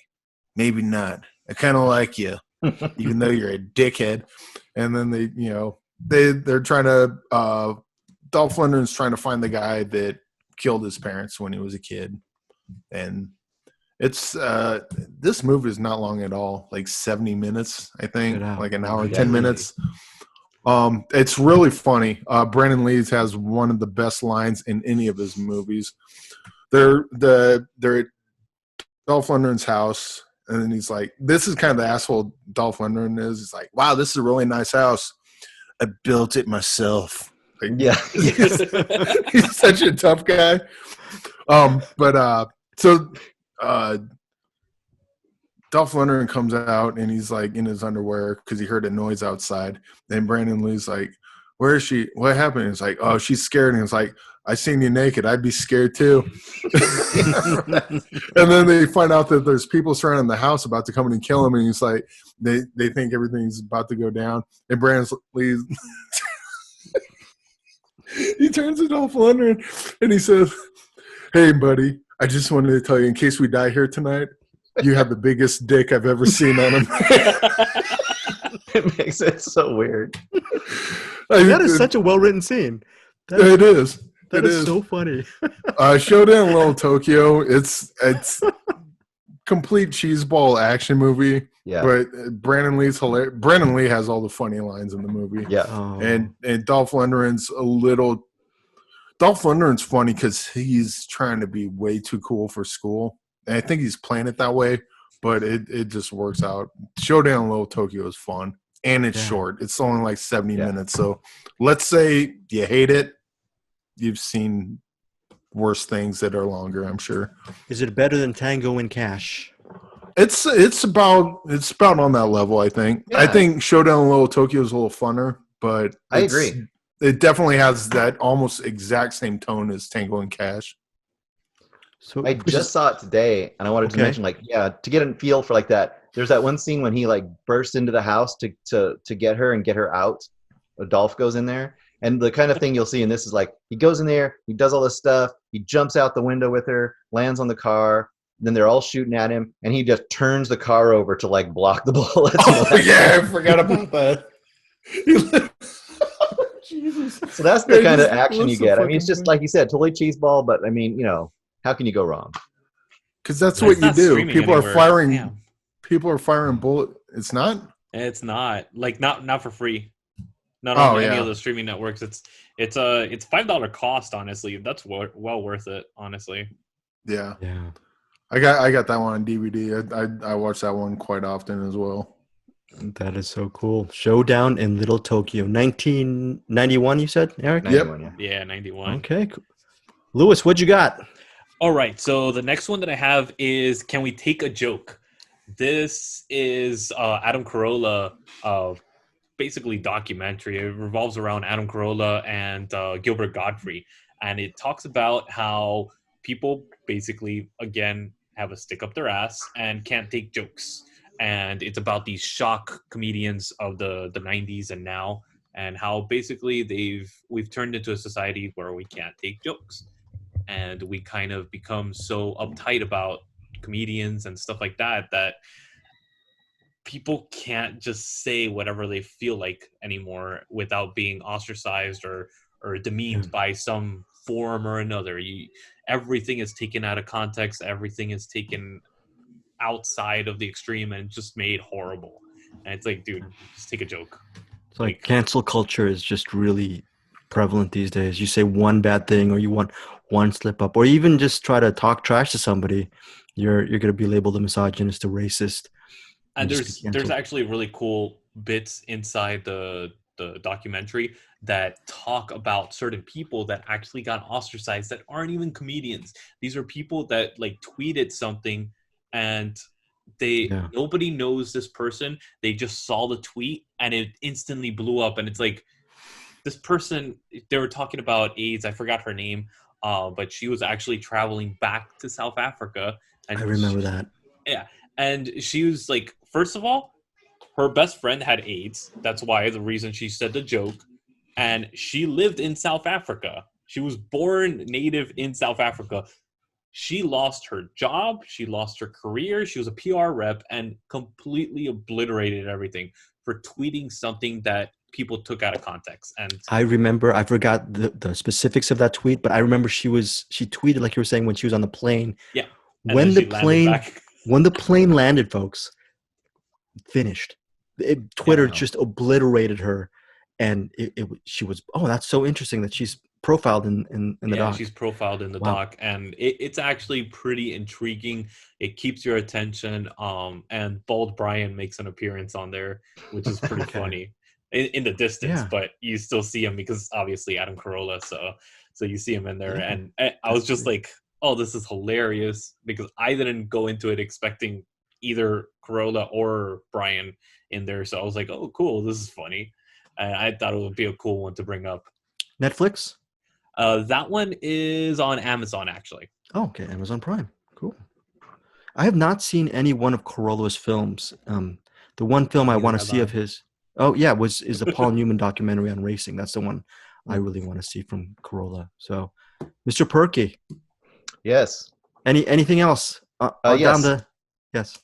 maybe not. I kind of like you, even though you're a dickhead. And then they're trying to, Dolph Lundgren's trying to find the guy that killed his parents when he was a kid. And it's this movie is not long at all, like 70 minutes, I think, like an hour and 10 minutes. It's really funny. Brandon Lee has one of the best lines in any of his movies. They're at Dolph Lundgren's house, and then he's like, this is kind of the asshole Dolph Lundgren is. He's like, wow, this is a really nice house. I built it myself. Like, Yeah. he's such a tough guy. Dolph Lundgren comes out and he's like in his underwear because he heard a noise outside. And Brandon Lee's like, where is she? What happened? It's like, oh, she's scared. And it's like, I seen you naked. I'd be scared too. And then they find out that there's people surrounding the house about to come in and kill him. And he's like, they think everything's about to go down. And Brandon Lee, he turns to Dolph Lundgren and he says, hey, buddy, I just wanted to tell you, in case we die here tonight, you have the biggest dick I've ever seen on him. It makes it so weird. That is such a well-written scene. It is. That is so funny. Showdown in Little Tokyo, it's complete cheeseball action movie. Yeah. But Brandon Lee's hilarious. Brandon Lee has all the funny lines in the movie. Yeah. Oh. And Dolph Lundgren's Dolph Lundgren's funny because he's trying to be way too cool for school. And I think he's playing it that way, but it just works out. Showdown in Little Tokyo is fun. And it's short. It's only like 70 minutes. So let's say you hate it. You've seen worse things that are longer, I'm sure. Is it better than Tango and Cash? It's about on that level, I think. Yeah. I think Showdown in Little Tokyo is a little funner, but I agree. It definitely has that almost exact same tone as Tango and Cash. So I just saw it today, and I wanted to mention, to get a feel for like that. There's that one scene when he like bursts into the house to get her and get her out. Dolph goes in there, and the kind of thing you'll see in this is like he goes in there, he does all this stuff, he jumps out the window with her, lands on the car, Then they're all shooting at him, and he just turns the car over to like block the bullets. Oh, yeah, I forgot about that. Jesus. So that's the kind of action you get. I mean, it's just like you said, totally cheeseball, but I mean, how can you go wrong? Because that's what you do. People anywhere. are firing. Damn. People are firing bullet. It's not. It's not like not for free. Not on any of the streaming networks. It's $5 cost. Honestly, that's well worth it. Honestly. Yeah. Yeah. I got that one on DVD. I watch that one quite often as well. That is so cool. Showdown in Little Tokyo, 1991. You said, Eric? 91, Yeah, 91. Okay. Cool. Lewis, what you got? All right. So the next one that I have is "Can We Take a Joke?" This is Adam Carolla, basically documentary. It revolves around Adam Carolla and Gilbert Gottfried, and it talks about how people basically, again, have a stick up their ass and can't take jokes. And it's about these shock comedians of the 90s and now, and how basically we've turned into a society where we can't take jokes. And we kind of become so uptight about comedians and stuff like that people can't just say whatever they feel like anymore without being ostracized or demeaned by some form or another. Everything is taken out of context. Everything is taken outside of the extreme and just made horrible. And it's like, dude, just take a joke. It's like cancel culture is just really prevalent these days. You say one bad thing, or you want one slip up, or even just try to talk trash to somebody, you're going to be labeled a misogynist, a racist. And there's actually really cool bits inside the documentary that talk about certain people that actually got ostracized that aren't even comedians. These are people that like tweeted something and nobody knows this person. They just saw the tweet and it instantly blew up. And it's like, this person, they were talking about AIDS. I forgot her name, but she was actually traveling back to South Africa. And I remember that. Yeah. And she was like, first of all, her best friend had AIDS. That's why the reason she said the joke. And she lived in South Africa. She was born native in South Africa. She lost her job. She lost her career. She was a PR rep and completely obliterated everything for tweeting something that people took out of context. And I remember, I forgot the specifics of that tweet, but I remember she tweeted, like you were saying, when she was on the plane. Yeah. When the plane landed, folks, finished. Twitter just obliterated her, and she was. Oh, that's so interesting that she's profiled in the doc. She's profiled in the doc, and it's actually pretty intriguing. It keeps your attention. And Bald Brian makes an appearance on there, which is pretty funny in the distance, but you still see him because obviously Adam Carolla. So you see him in there, and I was just like, oh, this is hilarious, because I didn't go into it expecting either Carolla or Brian in there. So I was like, oh, cool, this is funny. And I thought it would be a cool one to bring up. Netflix? That one is on Amazon, actually. Oh, okay. Amazon Prime. Cool. I have not seen any one of Carolla's films. The one film I want to see of his, is the Paul Newman documentary on racing. That's the one I really want to see from Carolla. So, Mr. Purkey. Yes. Anything else? Yes. Yes.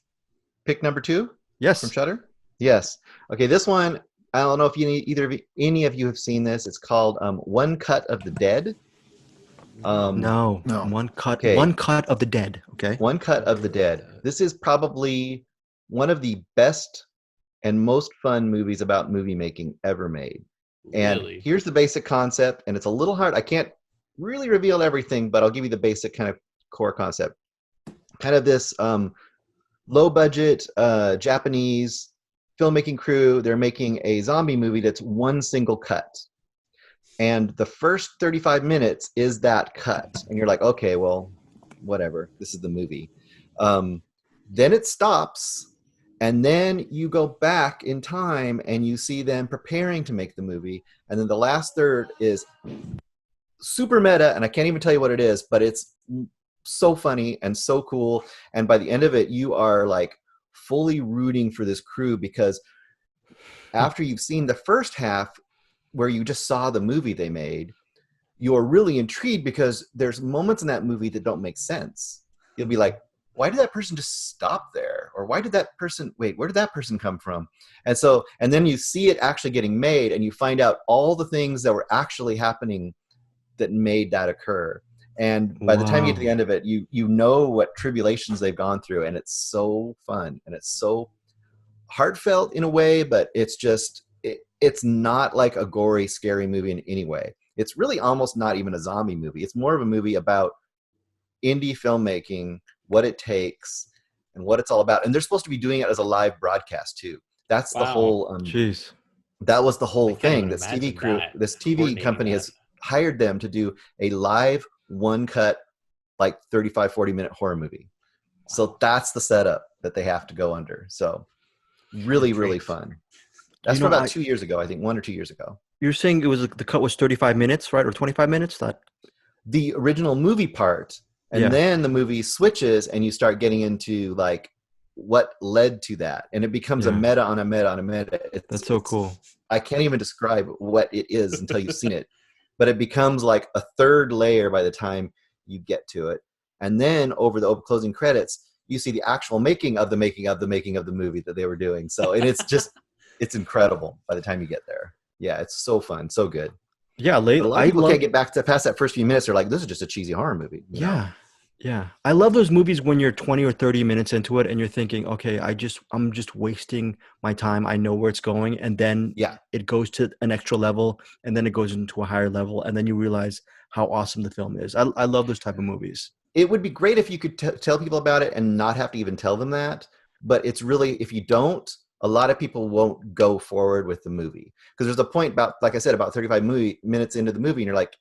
Pick number 2? Yes. From Shudder? Yes. Okay, this one, I don't know if any of you have seen this. It's called One Cut of the Dead. No. One cut of the dead. Okay. One Cut of the Dead. This is probably one of the best and most fun movies about movie making ever made. And here's the basic concept, and it's a little hard. I can't really reveal everything, but I'll give you the basic kind of core concept. Kind of this low budget Japanese filmmaking crew. They're making a zombie movie that's one single cut. And the first 35 minutes is that cut. And you're like, okay, well, whatever. This is the movie. Then it stops. And then you go back in time and you see them preparing to make the movie. And then the last third is super meta. And I can't even tell you what it is, but it's so funny and so cool. And by the end of it, you are like fully rooting for this crew, because after you've seen the first half where you just saw the movie they made, you're really intrigued because there's moments in that movie that don't make sense. You'll be like, why did that person just stop there? Or why did that person, wait, where did that person come from? And then you see it actually getting made, and you find out all the things that were actually happening that made that occur. And by the time you get to the end of it, you know what tribulations they've gone through, and it's so fun, and it's so heartfelt in a way, but it's just, it's not like a gory, scary movie in any way. It's really almost not even a zombie movie. It's more of a movie about indie filmmaking, what it takes, and what it's all about. And they're supposed to be doing it as a live broadcast too. That's the whole. Jeez. That was the whole thing. This TV company has hired them to do a live, one-cut, like 35, 40-minute horror movie. Wow. So that's the setup that they have to go under. So really, really fun. That's from about 2 years ago, I think, 1 or 2 years ago. You're saying the cut was 35 minutes, right? Or 25 minutes? The original movie part. And then the movie switches, and you start getting into like what led to that. And it becomes a meta on a meta on a meta. That's so cool. I can't even describe what it is until you've seen it. But it becomes like a third layer by the time you get to it. And then over the closing credits, you see the actual making of the making of the movie that they were doing. So, and it's just, it's incredible by the time you get there. Yeah, it's so fun, so good. Yeah, a lot of people can't get past that first few minutes. They're like, this is just a cheesy horror movie. You know? Yeah. I love those movies when you're 20 or 30 minutes into it and you're thinking, okay, I'm just wasting my time. I know where it's going. And then it goes to an extra level, and then it goes into a higher level. And then you realize how awesome the film is. I love those type of movies. It would be great if you could tell people about it and not have to even tell them that. But it's really, if you don't, a lot of people won't go forward with the movie. Because there's a point about, like I said, about 35 minutes into the movie, and you're like,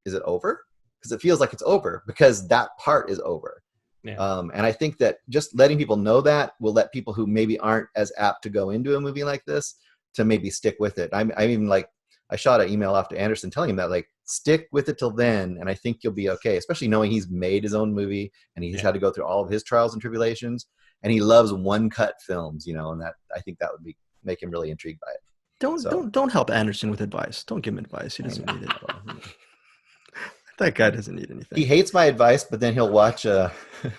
is it over? Because it feels like it's over because that part is over. Yeah. And I think that just letting people know that will let people who maybe aren't as apt to go into a movie like this to maybe stick with it. I even I shot an email off to Anderson telling him that, like, stick with it till then, and I think you'll be okay, especially knowing he's made his own movie and he's had to go through all of his trials and tribulations, and he loves one-cut films, and that, I think that would make him really intrigued by it. Don't help Anderson with advice. Don't give him advice. He doesn't need it. That guy doesn't need anything. He hates my advice, but then he'll watch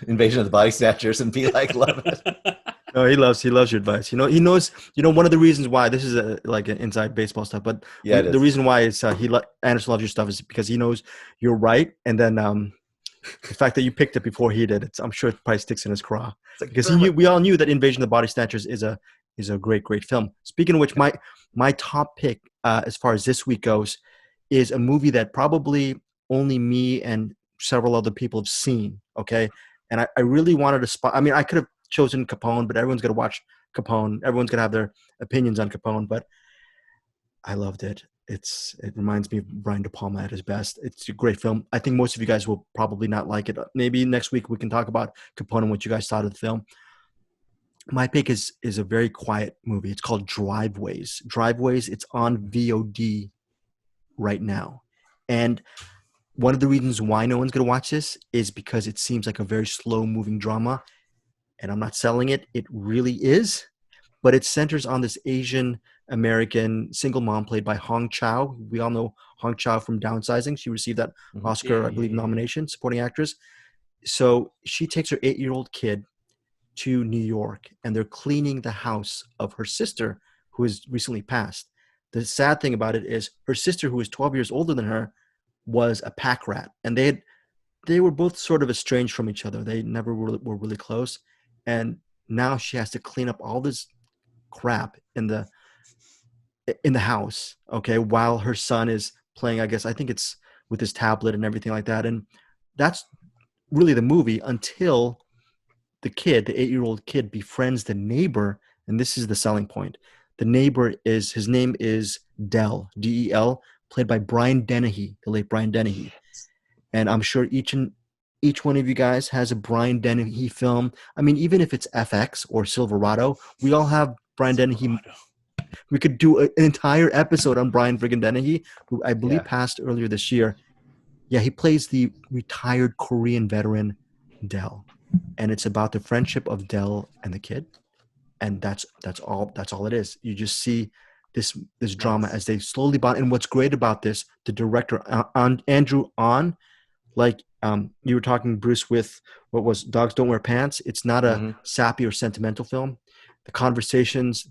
Invasion of the Body Snatchers and be like, love it. No, he loves your advice. He knows. One of the reasons why this is like an inside baseball stuff, but the reason why it's Anderson loves your stuff is because he knows you're right, and then the fact that you picked it before he did, I'm sure it probably sticks in his craw. Because we all knew that Invasion of the Body Snatchers is a great film. Speaking of which, my top pick as far as this week goes is a movie that probably only me and several other people have seen. Okay, and I really wanted to spot. I mean, I could have chosen Capone, but everyone's gonna watch Capone. Everyone's gonna have their opinions on Capone, but I loved it. It reminds me of Brian De Palma at his best. It's a great film. I think most of you guys will probably not like it. Maybe next week we can talk about Capone and what you guys thought of the film. My pick is a very quiet movie. It's called Driveways. It's on VOD right now. And one of the reasons why no one's going to watch this is because it seems like a very slow-moving drama. And I'm not selling it. It really is. But it centers on this Asian American single mom played by Hong Chow. We all know Hong Chow from Downsizing. She received that Oscar, I believe, nomination, supporting actress. So she takes her 8-year-old kid to New York, and they're cleaning the house of her sister, who has recently passed. The sad thing about it is her sister, who is 12 years older than her, was a pack rat, and they were both sort of estranged from each other. They never were really close, and now she has to clean up all this crap in the house, okay, while her son is playing, I think it's with his tablet and everything like that. And that's really the movie until the 8-year-old kid befriends the neighbor, and this is the selling point. The neighbor his name is Del, D-E-L, played by Brian Dennehy, the late Brian Dennehy. And I'm sure each one of you guys has a Brian Dennehy film. I mean, even if it's FX or Silverado, we all have Brian Dennehy. We could do an entire episode on Brian friggin' Dennehy, who I believe passed earlier this year. Yeah, he plays the retired Korean veteran Del, and it's about the friendship of Del and the kid, and that's all it is. You just see this drama as they slowly bond. And what's great about this, the director Andrew On, like you were talking, Bruce, with what was Dogs Don't Wear Pants. It's not a sappy or sentimental film. The conversations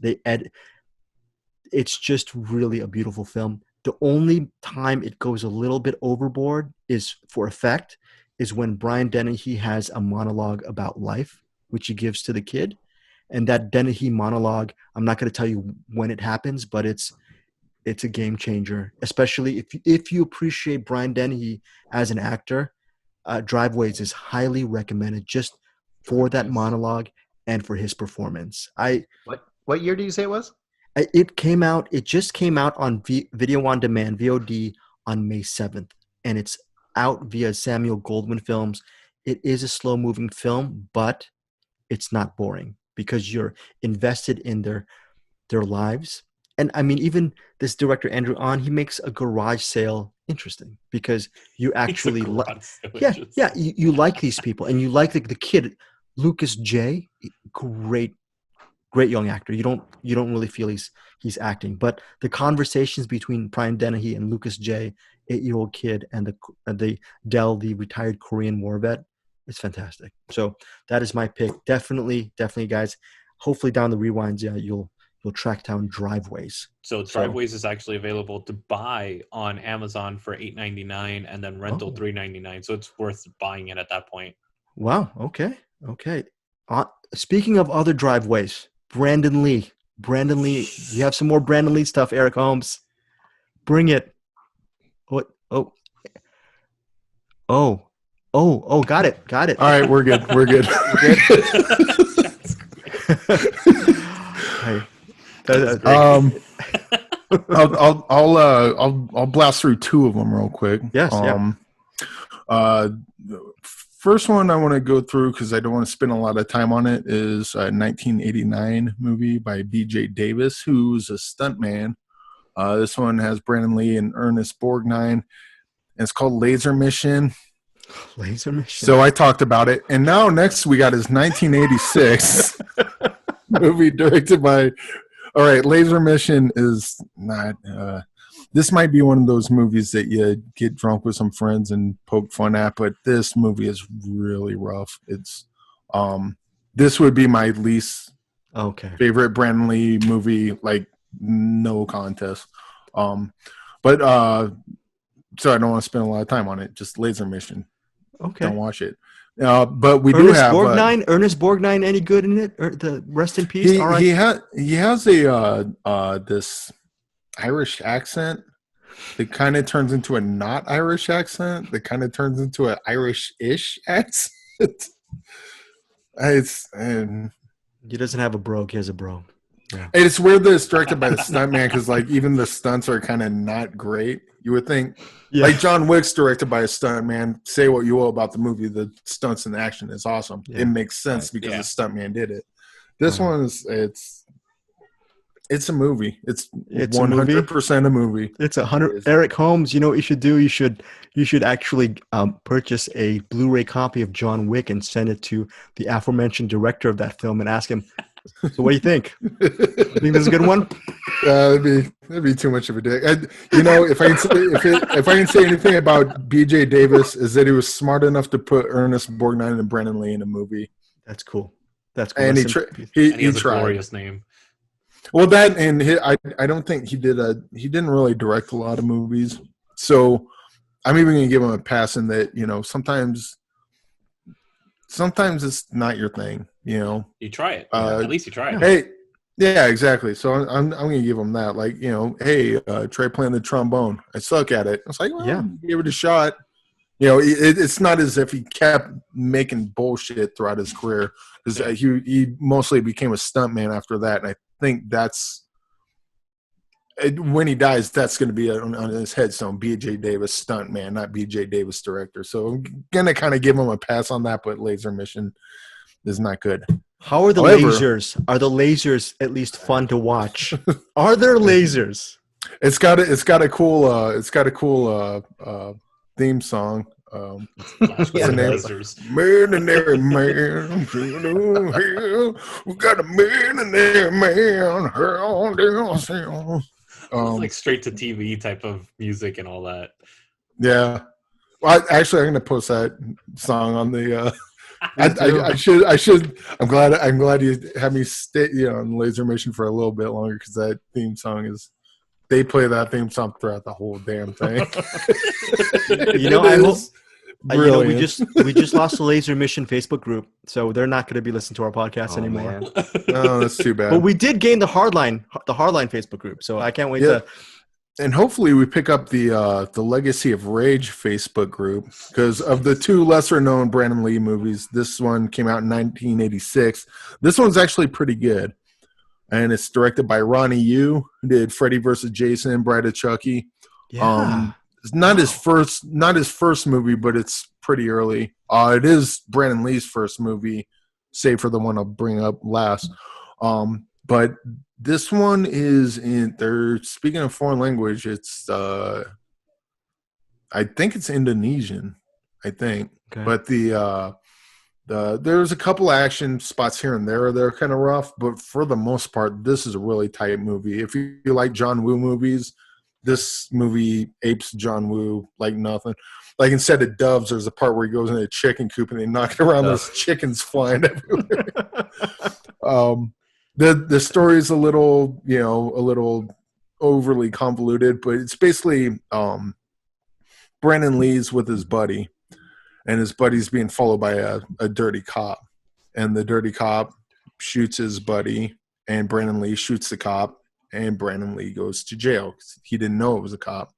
it's just really a beautiful film. The only time it goes a little bit overboard is for effect, is when Brian Dennehy has a monologue about life, which he gives to the kid. And that Dennehy monologue, I'm not going to tell you when it happens, but it's a game changer, especially if you appreciate Brian Dennehy as an actor. Driveways is highly recommended just for that monologue and for his performance. What year do you say it was? It just came out on video on demand, VOD, on May 7th, and it's out via Samuel Goldwyn Films. It is a slow-moving film, but it's not boring because you're invested in their lives. And I mean, even this director, Andrew Ahn, he makes a garage sale interesting because you actually you like these people, and you like the kid, Lucas J. Great young actor. You don't really feel he's acting, but the conversations between Brian Dennehy and Lucas J., 8-year-old kid, and the Dell, the retired Korean war vet, it's fantastic. So that is my pick. Definitely, guys. Hopefully down the rewinds, you'll track down Driveways. So Driveways is actually available to buy on Amazon for $8.99 and then rental $3.99. So it's worth buying it at that point. Wow. Okay. Speaking of other Driveways, Brandon Lee. You have some more Brandon Lee stuff, Eric Holmes. Bring it. What? Oh, got it. All right, we're good. I'll blast through two of them real quick. Yes. First one I want to go through because I don't want to spend a lot of time on it is a 1989 movie by B.J. Davis, who's a stuntman. This one has Brandon Lee and Ernest Borgnine, and it's called Laser Mission. So I talked about it, and now next we got his 1986 movie directed by. All right, Laser Mission is not. This might be one of those movies that you get drunk with some friends and poke fun at, but this movie is really rough. It's this would be my least favorite Brandon Lee movie, like no contest. But so I don't want to spend a lot of time on it. Just Laser Mission. Okay. Don't watch it. But we Ernest do have Ernest Borgnine. Any good in it? The rest in peace. He has a this Irish accent that kind of turns into a not Irish accent. That kind of turns into an Irish-ish accent. He doesn't have a brogue. He has a bro. Yeah. It's weird that it's directed by the stuntman because, like, even the stunts are kind of not great. You would think, like John Wick's directed by a stuntman. Say what you will about the movie, the stunts and the action is awesome. Yeah. It makes sense because the stuntman did it. This one's it's a movie. It's 100% a movie. It's 100. Eric Holmes, you know what you should do? You should actually purchase a Blu-ray copy of John Wick and send it to the aforementioned director of that film and ask him, so what do you think? You think this is a good one? That'd be too much of a dick. If I can say anything about B.J. Davis is that he was smart enough to put Ernest Borgnine and Brandon Lee in a movie. That's cool. And he has a glorious name. Well, I don't think he didn't really direct a lot of movies. So I'm even going to give him a pass in that, sometimes it's not your thing, You try it. At least you try it. Hey, yeah, exactly. So I'm going to give him that. Like, hey, try playing the trombone. I suck at it. I was like, well, give it a shot. It's not as if he kept making bullshit throughout his career because he mostly became a stuntman after that. And I think that's when he dies, that's going to be on his headstone, B.J. Davis stuntman, not B.J. Davis director. So I'm going to kind of give him a pass on that, but Laser Mission is not good. How are the lasers? Are the lasers at least fun to watch? Are there lasers? It's got a cool theme song. What's the name? Lasers. Man and there man, we got a man and there man. Like straight to TV type of music and all that. Yeah. I'm going to post that song on the. I should. I'm glad you had me stay, on Laser Mission for a little bit longer because that theme song is. They play that theme song throughout the whole damn thing. I hope. We just lost the Laser Mission Facebook group, so they're not going to be listening to our podcast anymore. Oh, that's too bad. But we did gain the Hardline Facebook group, so I can't wait to. And hopefully we pick up the Legacy of Rage Facebook group because of the two lesser known Brandon Lee movies. This one came out in 1986. This one's actually pretty good, and it's directed by Ronnie Yu, who did Freddy vs. Jason, Bride of Chucky. Yeah. It's not his first movie, but it's pretty early. It is Brandon Lee's first movie, save for the one I'll bring up last. But this one is they're speaking a foreign language. It's I think it's Indonesian, okay. But there's a couple action spots here and there. They're kind of rough, but for the most part, this is a really tight movie. If you like John Woo movies, this movie apes John Woo like nothing. Like instead of doves, there's a part where he goes in a chicken coop and they knock it around. There's chickens flying everywhere. The story is a little overly convoluted, but it's basically Brandon Lee's with his buddy, and his buddy's being followed by a dirty cop, and the dirty cop shoots his buddy, and Brandon Lee shoots the cop. And Brandon Lee goes to jail because he didn't know it was a cop.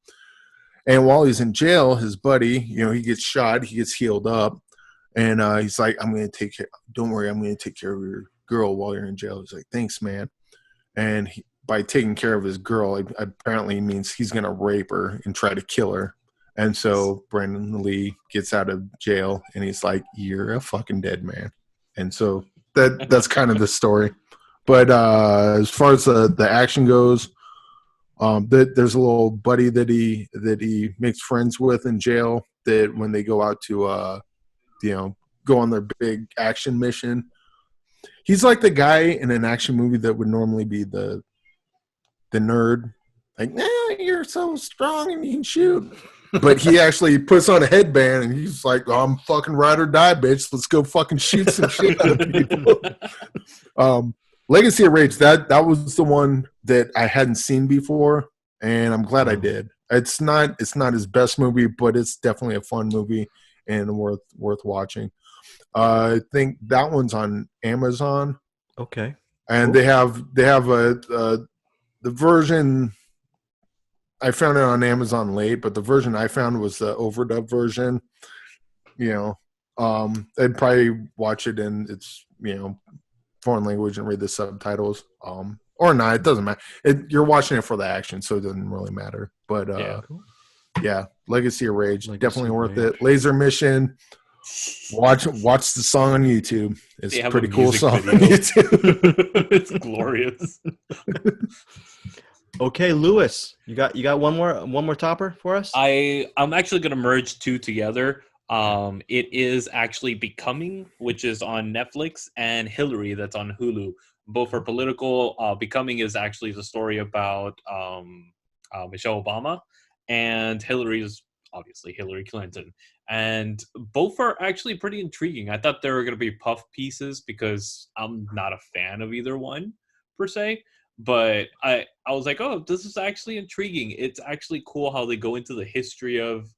And while he's in jail, his buddy, he gets shot. He gets healed up. And he's like, don't worry, I'm going to take care of your girl while you're in jail. He's like, thanks, man. And by taking care of his girl, it apparently means he's going to rape her and try to kill her. And so Brandon Lee gets out of jail, and he's like, you're a fucking dead man. And so that's kind of the story. But as far as the action goes, there's a little buddy that he makes friends with in jail. That when they go out to go on their big action mission, he's like the guy in an action movie that would normally be the nerd. Like, you're so strong and you can shoot. But he actually puts on a headband and he's like, I'm fucking ride or die, bitch. Let's go fucking shoot some shit out of people. Legacy of Rage, that was the one that I hadn't seen before, and I'm glad I did. It's not his best movie, but it's definitely a fun movie and worth watching. I think that one's on Amazon. Okay. And cool. they have the version. I found it on Amazon late, but the version I found was the overdub version. I'd probably watch it in its foreign language and read the subtitles, or not. It doesn't matter. You're watching it for the action, so it doesn't really matter. But Legacy of Rage, definitely worth it. Laser Mission. Watch the song on YouTube. It's a pretty cool song on YouTube. It's glorious. Okay, Lewis, you got one more topper for us? I'm actually gonna merge two together. It is actually Becoming, which is on Netflix, and Hillary, that's on Hulu. Both are political. Becoming is actually the story about Michelle Obama, and Hillary is obviously Hillary Clinton. And both are actually pretty intriguing. I thought they were going to be puff pieces because I'm not a fan of either one per se. But I was like, oh, this is actually intriguing. It's actually cool how they go into the history of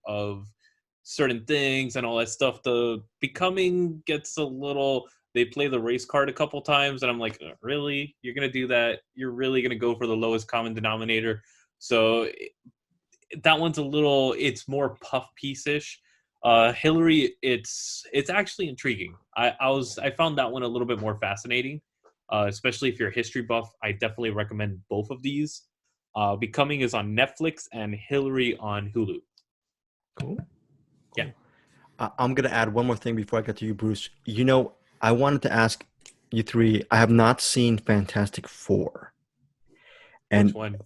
certain things and all that stuff. The Becoming gets a little, they play the race card a couple times, and I'm like, really? You're going to do that? You're really going to go for the lowest common denominator? So that one's a little, it's more puff piece-ish. Hillary, it's actually intriguing. I found that one a little bit more fascinating, especially if you're a history buff. I definitely recommend both of these. Becoming is on Netflix and Hillary on Hulu. Cool. Yeah. I'm going to add one more thing before I get to you, Bruce. I wanted to ask you three, I have not seen Fantastic Four. And which one?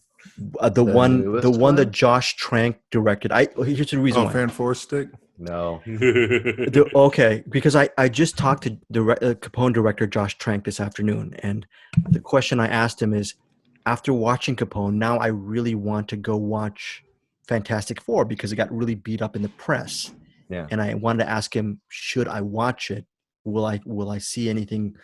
The one that Josh Trank directed. Here's the reason why. Fan Four Stick? No. Okay, because I just talked to Capone director Josh Trank this afternoon, and the question I asked him is, after watching Capone, now I really want to go watch Fantastic Four because it got really beat up in the press. Yeah. and I wanted to ask him, should I watch it? Will I see anything?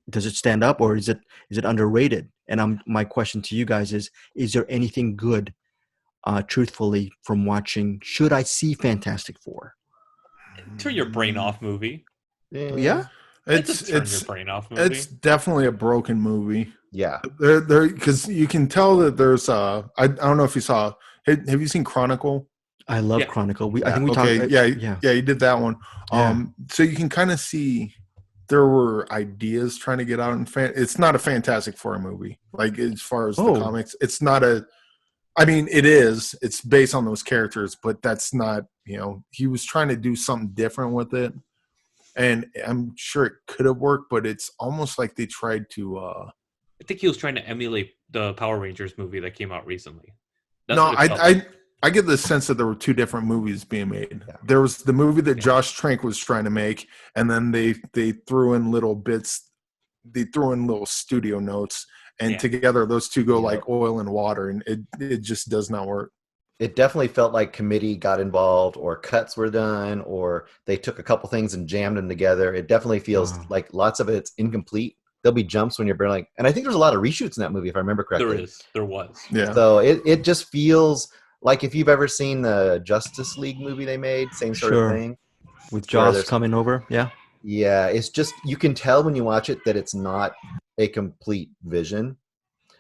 Does it stand up, or is it underrated? And my question to you guys is there anything good, truthfully, from watching? Should I see Fantastic Four? Turn your brain off movie. Yeah. It's a turn your brain off movie. It's definitely a broken movie. Yeah. There, because you can tell that there's I don't know if you saw. Have you seen Chronicle? I love Chronicle. I think we talked. Yeah, you did that one. So you can kind of see there were ideas trying to get out. It's not a Fantastic Four movie. Like, as far as the comics, it's not a. I mean, it is. It's based on those characters, but that's not. He was trying to do something different with it, and I'm sure it could have worked, but it's almost like they tried to. I think he was trying to emulate the Power Rangers movie that came out recently. I get the sense that there were two different movies being made. Yeah. There was the movie that Josh Trank was trying to make, and then they threw in little bits. They threw in little studio notes, and together those two go like oil and water, and it just does not work. It definitely felt like committee got involved, or cuts were done, or they took a couple things and jammed them together. It definitely feels like lots of it's incomplete. There'll be jumps when you're like, and I think there's a lot of reshoots in that movie, if I remember correctly. There was. Yeah. So it just feels like if you've ever seen the Justice League movie they made, same sort of thing. With Joss coming over, yeah. Yeah, it's just, you can tell when you watch it that it's not a complete vision.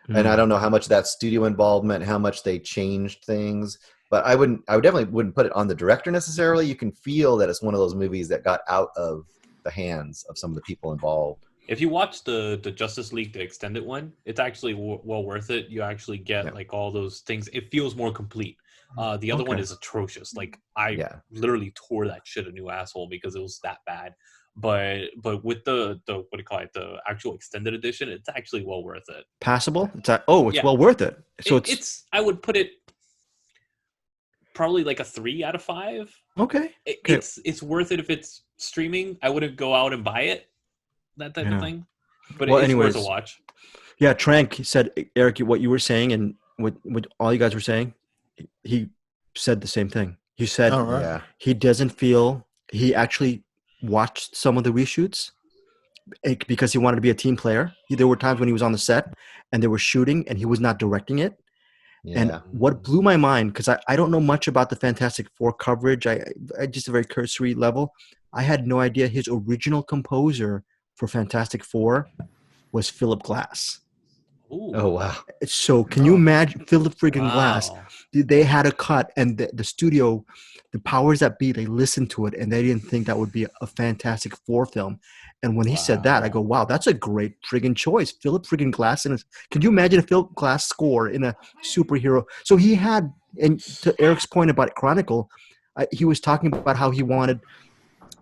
And I don't know how much that studio involvement, how much they changed things. But I definitely wouldn't put it on the director necessarily. You can feel that it's one of those movies that got out of the hands of some of the people involved. If you watch the Justice League, the extended one, it's actually well worth it. You actually get like all those things. It feels more complete. The other one is atrocious. Like, I literally tore that shit a new asshole because it was that bad. But with the what do you call it, the actual extended edition, it's actually well worth it. Passable? It's well worth it. So it's I would put it probably like a 3 out of 5. Okay. It's worth it if it's streaming. I wouldn't go out and buy it. That type of thing. But it's worth a watch. Yeah, Trank said, Eric, what you were saying and what all you guys were saying, he said the same thing. He said he doesn't feel, he actually watched some of the reshoots because he wanted to be a team player. There were times when he was on the set and they were shooting and he was not directing it. Yeah. And what blew my mind, because I don't know much about the Fantastic Four coverage, I just a very cursory level. I had no idea his original composer for Fantastic Four was Philip Glass. Ooh. Oh, wow. So can you imagine Philip friggin' Glass? They had a cut, and the studio, the powers that be, they listened to it, and they didn't think that would be a Fantastic Four film. And when he said that, I go, wow, that's a great friggin' choice. Philip friggin' Glass. Can you imagine a Philip Glass score in a superhero? So he had, and to Eric's point about Chronicle, he was talking about how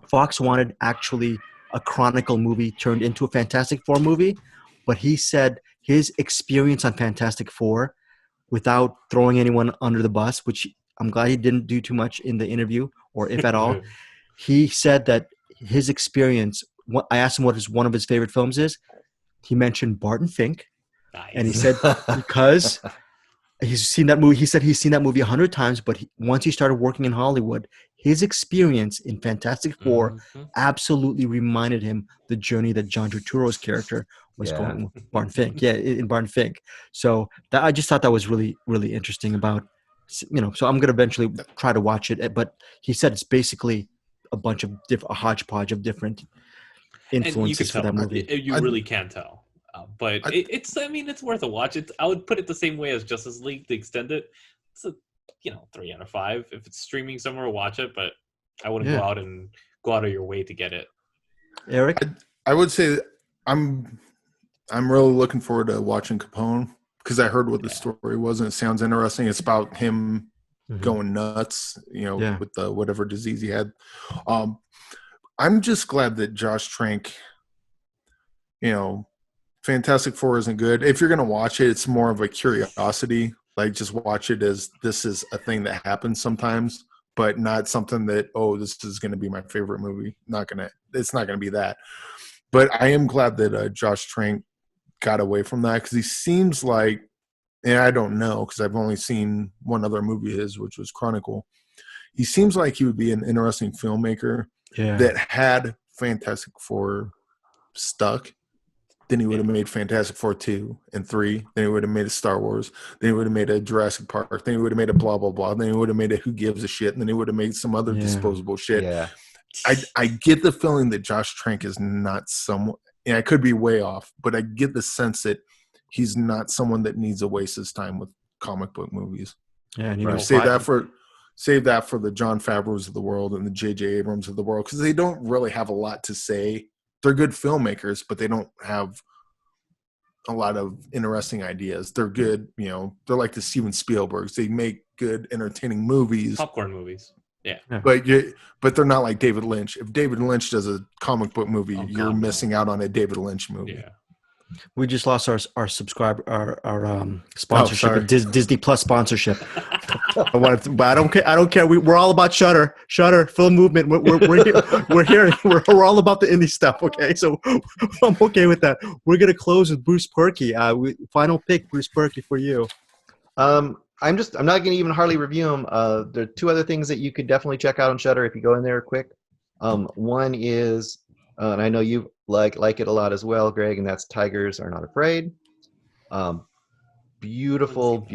Fox wanted actually a Chronicle movie turned into a Fantastic Four movie, but he said his experience on Fantastic Four, without throwing anyone under the bus, which I'm glad he didn't do too much in the interview, or if at all, he said that his experience, I asked him what one of his favorite films is. He mentioned Barton Fink. Nice. And he said because he's seen that movie. He said he's seen that movie 100 times, but once he started working in Hollywood, his experience in Fantastic Four absolutely reminded him the journey that John Turturro's character was going with Barton Fink. Yeah, in Barton Fink. So I just thought that was really, really interesting about, so I'm going to eventually try to watch it. But he said it's basically a bunch of a hodgepodge of different influences for that movie. You really can tell. But it's worth a watch. I would put it the same way as Justice League, the extended. It's a 3 out of 5. If it's streaming somewhere, watch it. But I wouldn't go out of your way to get it. Eric, I would say I'm really looking forward to watching Capone because I heard what the story was and it sounds interesting. It's about him going nuts, with the whatever disease he had. I'm just glad that Josh Trank, Fantastic Four isn't good. If you're going to watch it, it's more of a curiosity. Like, just watch it as this is a thing that happens sometimes, but not something that, this is going to be my favorite movie. It's not going to be that. But I am glad that Josh Trank got away from that because he seems like, and I don't know because I've only seen one other movie of his, which was Chronicle. he seems like he would be an interesting filmmaker that had Fantastic Four stuck. Then he would have made Fantastic Four 2 and 3. Then he would have made a Star Wars. Then he would have made a Jurassic Park. Then he would have made a blah, blah, blah. Then he would have made a Who Gives a Shit. And then he would have made some other disposable shit. Yeah. I get the feeling that Josh Trank is not someone, and I could be way off, but I get the sense that he's not someone that needs to waste his time with comic book movies. Yeah, and right. Save that for the Jon Favreaus of the world and the J.J. Abrams of the world, because they don't really have a lot to say. They're good filmmakers, but they don't have a lot of interesting ideas. They're good, they're like the Steven Spielbergs. They make good, entertaining movies. Popcorn movies. Yeah. But they're not like David Lynch. If David Lynch does a comic book movie, you're missing out on a David Lynch movie. Yeah. We just lost our subscriber our sponsorship, Disney Plus sponsorship. But I don't care. I don't care. We're all about Shudder, film movement. We're here. We're all about the indie stuff. Okay, so I'm okay with that. We're gonna close with Bruce Purkey. Final pick, Bruce Purkey, for you. I'm not going to even hardly review them. There are two other things that you could definitely check out on Shudder if you go in there quick. One is, and I know you like it a lot as well, Greg, and that's Tigers Are Not Afraid. Beautiful,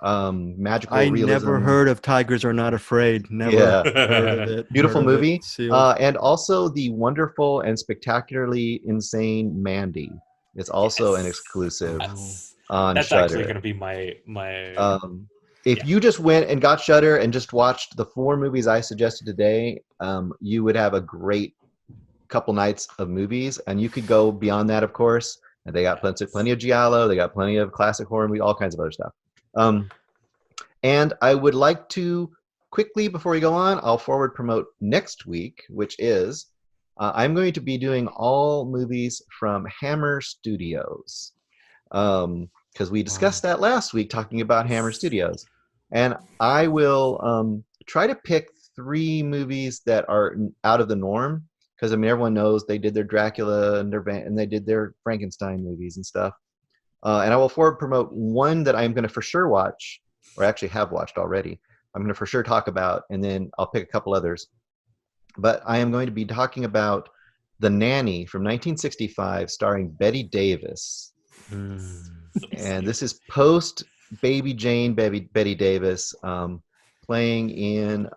magical realism. I never heard of Tigers Are Not Afraid. Never heard of it. Beautiful movie. And also the wonderful and spectacularly insane Mandy. It's also an exclusive. That's Shudder. Actually going to be my if you just went and got Shudder and just watched the 4 movies I suggested today, you would have a great couple nights of movies, and you could go beyond that, of course. And they got plenty of giallo, they got plenty of classic horror movies, all kinds of other stuff. And I would like to quickly, before we go on, I'll forward promote next week, which is I'm going to be doing all movies from Hammer Studios. Because we discussed that last week, talking about Hammer Studios. And I will try to pick 3 movies that are out of the norm. Because, everyone knows they did their Dracula and they did their Frankenstein movies and stuff. And I will forward promote one that I'm going to for sure watch, or actually have watched already. I'm going to for sure talk about, and then I'll pick a couple others. But I am going to be talking about The Nanny from 1965, starring Bette Davis. And this is post Baby Jane, Bette Davis, playing in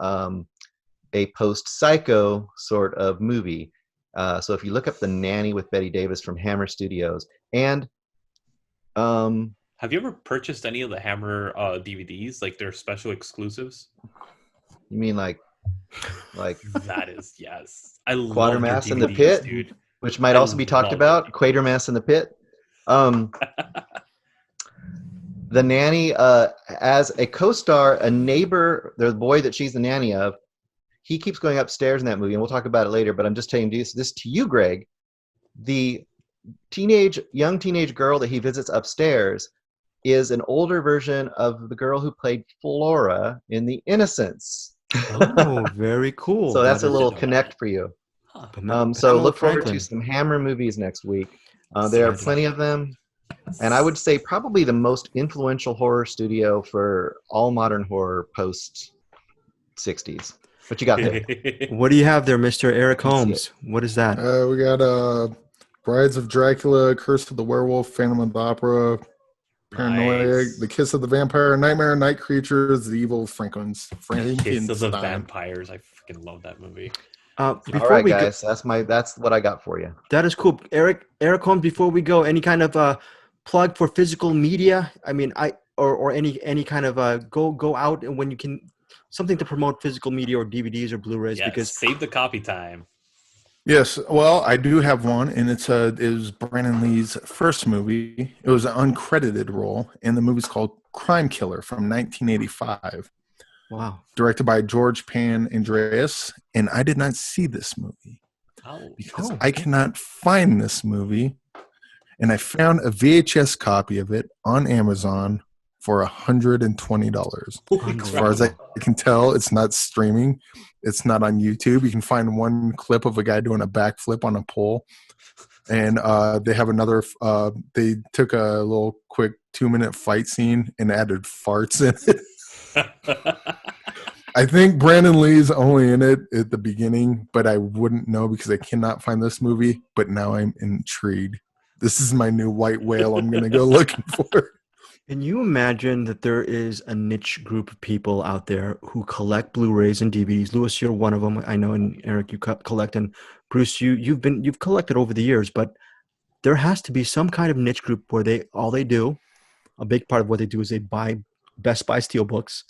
a post Psycho sort of movie. So if you look up The Nanny with Bette Davis from Hammer Studios, and have you ever purchased any of the Hammer DVDs, like their special exclusives? You mean like that is, yes. I love Quatermass in the Pit, dude. Which might also be talked about. Quatermass in the Pit. The Nanny, as a co-star, a neighbor, the boy that she's the nanny of, he keeps going upstairs in that movie, and we'll talk about it later, but I'm just telling this to you, Greg. The young teenage girl that he visits upstairs is an older version of the girl who played Flora in The Innocents. Oh, very cool. So that's a little connect for you. So look forward to some Hammer movies next week. There are plenty of them. And I would say probably the most influential horror studio for all modern horror post-60s. What you got there? What do you have there, Mr. Eric Holmes? What is that? We got Brides of Dracula, Curse of the Werewolf, Phantom of the Opera, Paranoia, The Kiss of the Vampire, Nightmare Night Creatures, The Evil Frankenstein. Kiss of the Vampires. I freaking love that movie. All right, guys. That's what I got for you. That is cool. Eric Holmes, before we go, any kind of plug for physical media? Or any kind of go out and when you can, something to promote physical media or DVDs or Blu-rays. Yes, because save the copy time. Yes, well, I do have one, and it was Brandon Lee's first movie. It was an uncredited role, and the movie's called Crime Killer from 1985. Wow. Directed by George Pan Andreas, and I did not see this movie because I cannot find this movie, and I found a VHS copy of it on Amazon for $120. As far as I can tell, it's not streaming. It's not on YouTube. You can find one clip of a guy doing a backflip on a pole. And they have another, they took a little quick 2-minute fight scene and added farts in it. I think Brandon Lee's only in it at the beginning, but I wouldn't know because I cannot find this movie. But now I'm intrigued. This is my new white whale I'm going to go looking for. Can you imagine that there is a niche group of people out there who collect Blu-rays and DVDs? Louis, you're one of them. I know, and Eric, you collect, and Bruce, you've collected over the years. But there has to be some kind of niche group where a big part of what they do is they buy Best Buy steelbooks,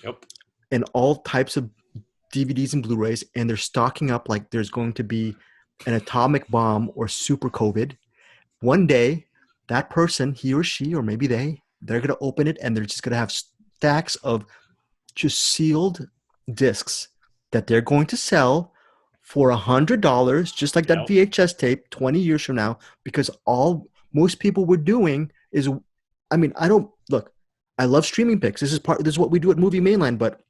Yep, and all types of DVDs and Blu-rays, and they're stocking up like there's going to be an atomic bomb or super COVID. One day, that person, he or she, or maybe they're going to open it and they're just going to have stacks of just sealed discs that they're going to sell for $100, just like that VHS tape 20 years from now, because most people were doing is, I love streaming picks. This is what we do at Movie Mainline, but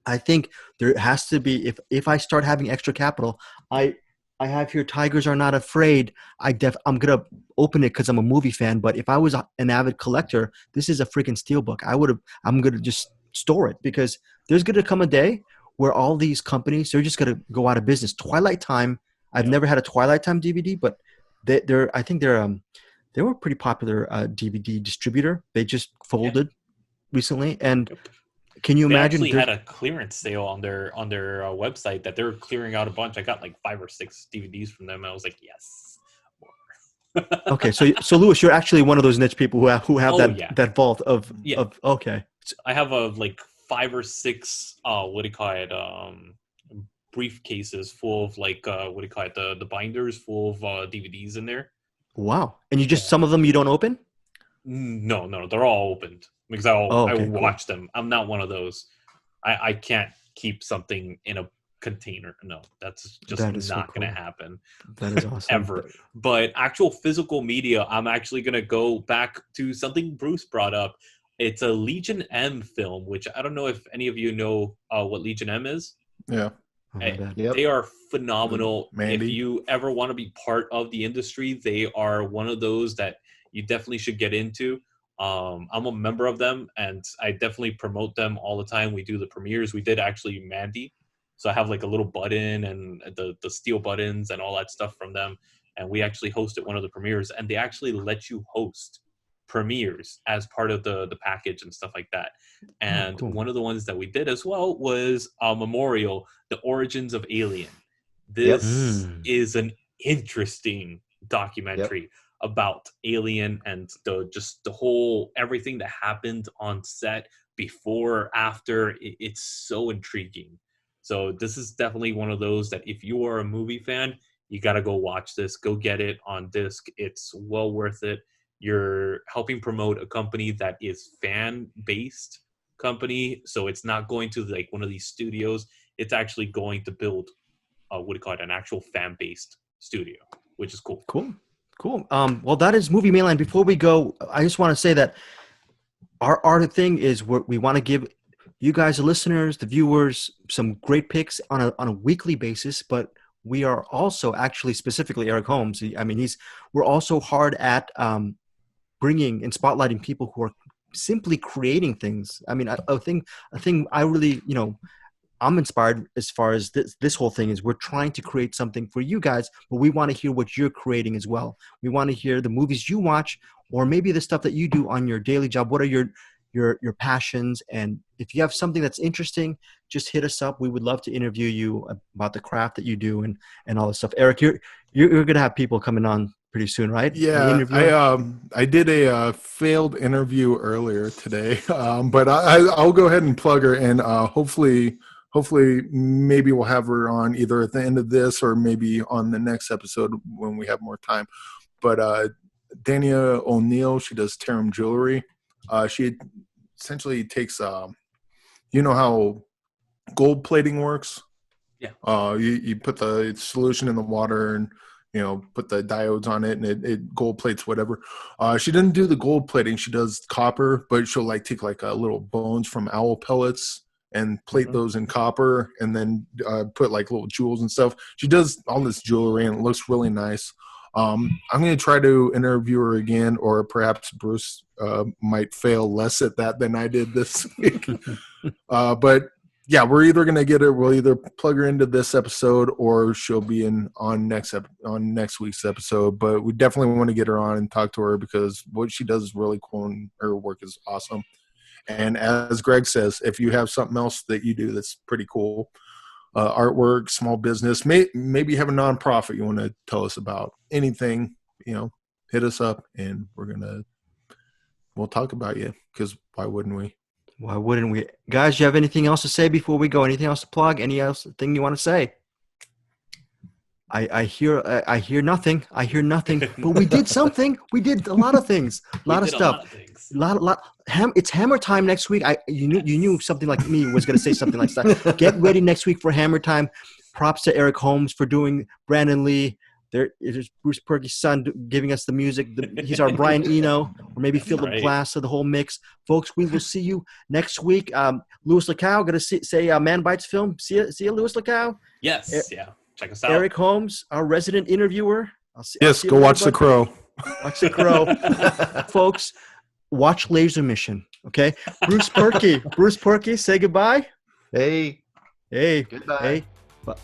I think there has to be, if I start having extra capital, I have here Tigers Are Not Afraid. I'm going to open it because I'm a movie fan, but if I was an avid collector, this is a freaking steelbook. I'm going to just store it because there's going to come a day where all these companies, they're just going to go out of business. Twilight Time, I've never had a Twilight Time DVD, but I think they were a pretty popular DVD distributor. They just folded recently, and can you imagine? They actually had a clearance sale on their website that they're clearing out a bunch. I got like 5 or 6 DVDs from them. I was like, yes. Okay, so Louis, you're actually one of those niche people who have that vault of okay. I have like 5 or 6 briefcases full of like the binders full of DVDs in there. Wow, and you just some of them you don't open? No, they're all opened because I watch them. I'm not one of those. I can't keep something in a container. No, that's just not going to happen. That is awesome. Ever. But actual physical media, I'm actually going to go back to something Bruce brought up. It's a Legion M film, which I don't know if any of you know what Legion M is. Yeah. They are phenomenal. Mandy. If you ever want to be part of the industry, they are one of those that you definitely should get into. I'm a member of them, and I definitely promote them all the time. We do the premieres. We did actually Mandy. So I have like a little button and the steel buttons and all that stuff from them. And we actually hosted one of the premieres, and they actually let you host premieres as part of the package and stuff like that. And one of the ones that we did as well was a memorial, The Origins of Alien. This is an interesting documentary about Alien and the whole everything that happened on set before, after. It's so intriguing. So this is definitely one of those that if you are a movie fan, you got to go watch this. Go get it on disc. It's well worth it. You're helping promote a company that is fan-based company. So it's not going to like one of these studios. It's actually going to build, an actual fan-based studio, which is cool. Cool. Well, that is Movie Mainline. Before we go, I just want to say that our thing is we want to give you guys, the listeners, the viewers, some great picks on a weekly basis, but we are also actually specifically Eric Holmes. I mean, we're also hard at bringing and spotlighting people who are simply creating things. I mean, a thing I really, I'm inspired as far as this whole thing is we're trying to create something for you guys, but we want to hear what you're creating as well. We want to hear the movies you watch, or maybe the stuff that you do on your daily job. What are your passions? And if you have something that's interesting, just hit us up. We would love to interview you about the craft that you do and all this stuff. Eric, you're going to have people coming on pretty soon, right? Yeah, I did a failed interview earlier today, but I'll go ahead and plug her, and hopefully maybe we'll have her on either at the end of this or maybe on the next episode when we have more time. But Dania O'Neill, she does Tarum Jewelry. She essentially takes, how gold plating works? Yeah. You put the solution in the water and, put the diodes on it and it gold plates whatever. She doesn't do the gold plating. She does copper, but she'll take little bones from owl pellets and plate those in copper and then put little jewels and stuff. She does all this jewelry and it looks really nice. I'm going to try to interview her again, or perhaps Bruce might fail less at that than I did this week. But yeah, we're either gonna get her. We'll either plug her into this episode, or she'll be on next week's episode. But we definitely want to get her on and talk to her because what she does is really cool, and her work is awesome. And as Greg says, if you have something else that you do that's pretty cool, artwork, small business, maybe you have a nonprofit you want to tell us about, anything, hit us up, and we'll talk about you, because why wouldn't we? Why wouldn't we? Guys, you have anything else to say before we go? Anything else to plug? Any else thing you want to say? I hear nothing. I hear nothing. But we did something. We did a lot of things. A lot of stuff. It's Hammer time next week. You knew something like me was going to say something like that. Get ready next week for Hammer time. Props to Eric Holmes for doing Brandon Lee. There's Bruce Purkey's son giving us the music. He's our Brian Eno, or maybe Philip Glass of the whole mix. Folks, we will see you next week. Luis Lacau, going to say Man Bites Film. See you, Luis Lacau. Yes, yeah. Check us out. Eric Holmes, our resident interviewer. Yes, go watch The Crow. Watch The Crow. Folks, watch Laser Mission, okay? Bruce Purkey, say goodbye. Hey. Goodbye. Hey.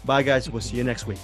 Bye, guys. We'll see you next week.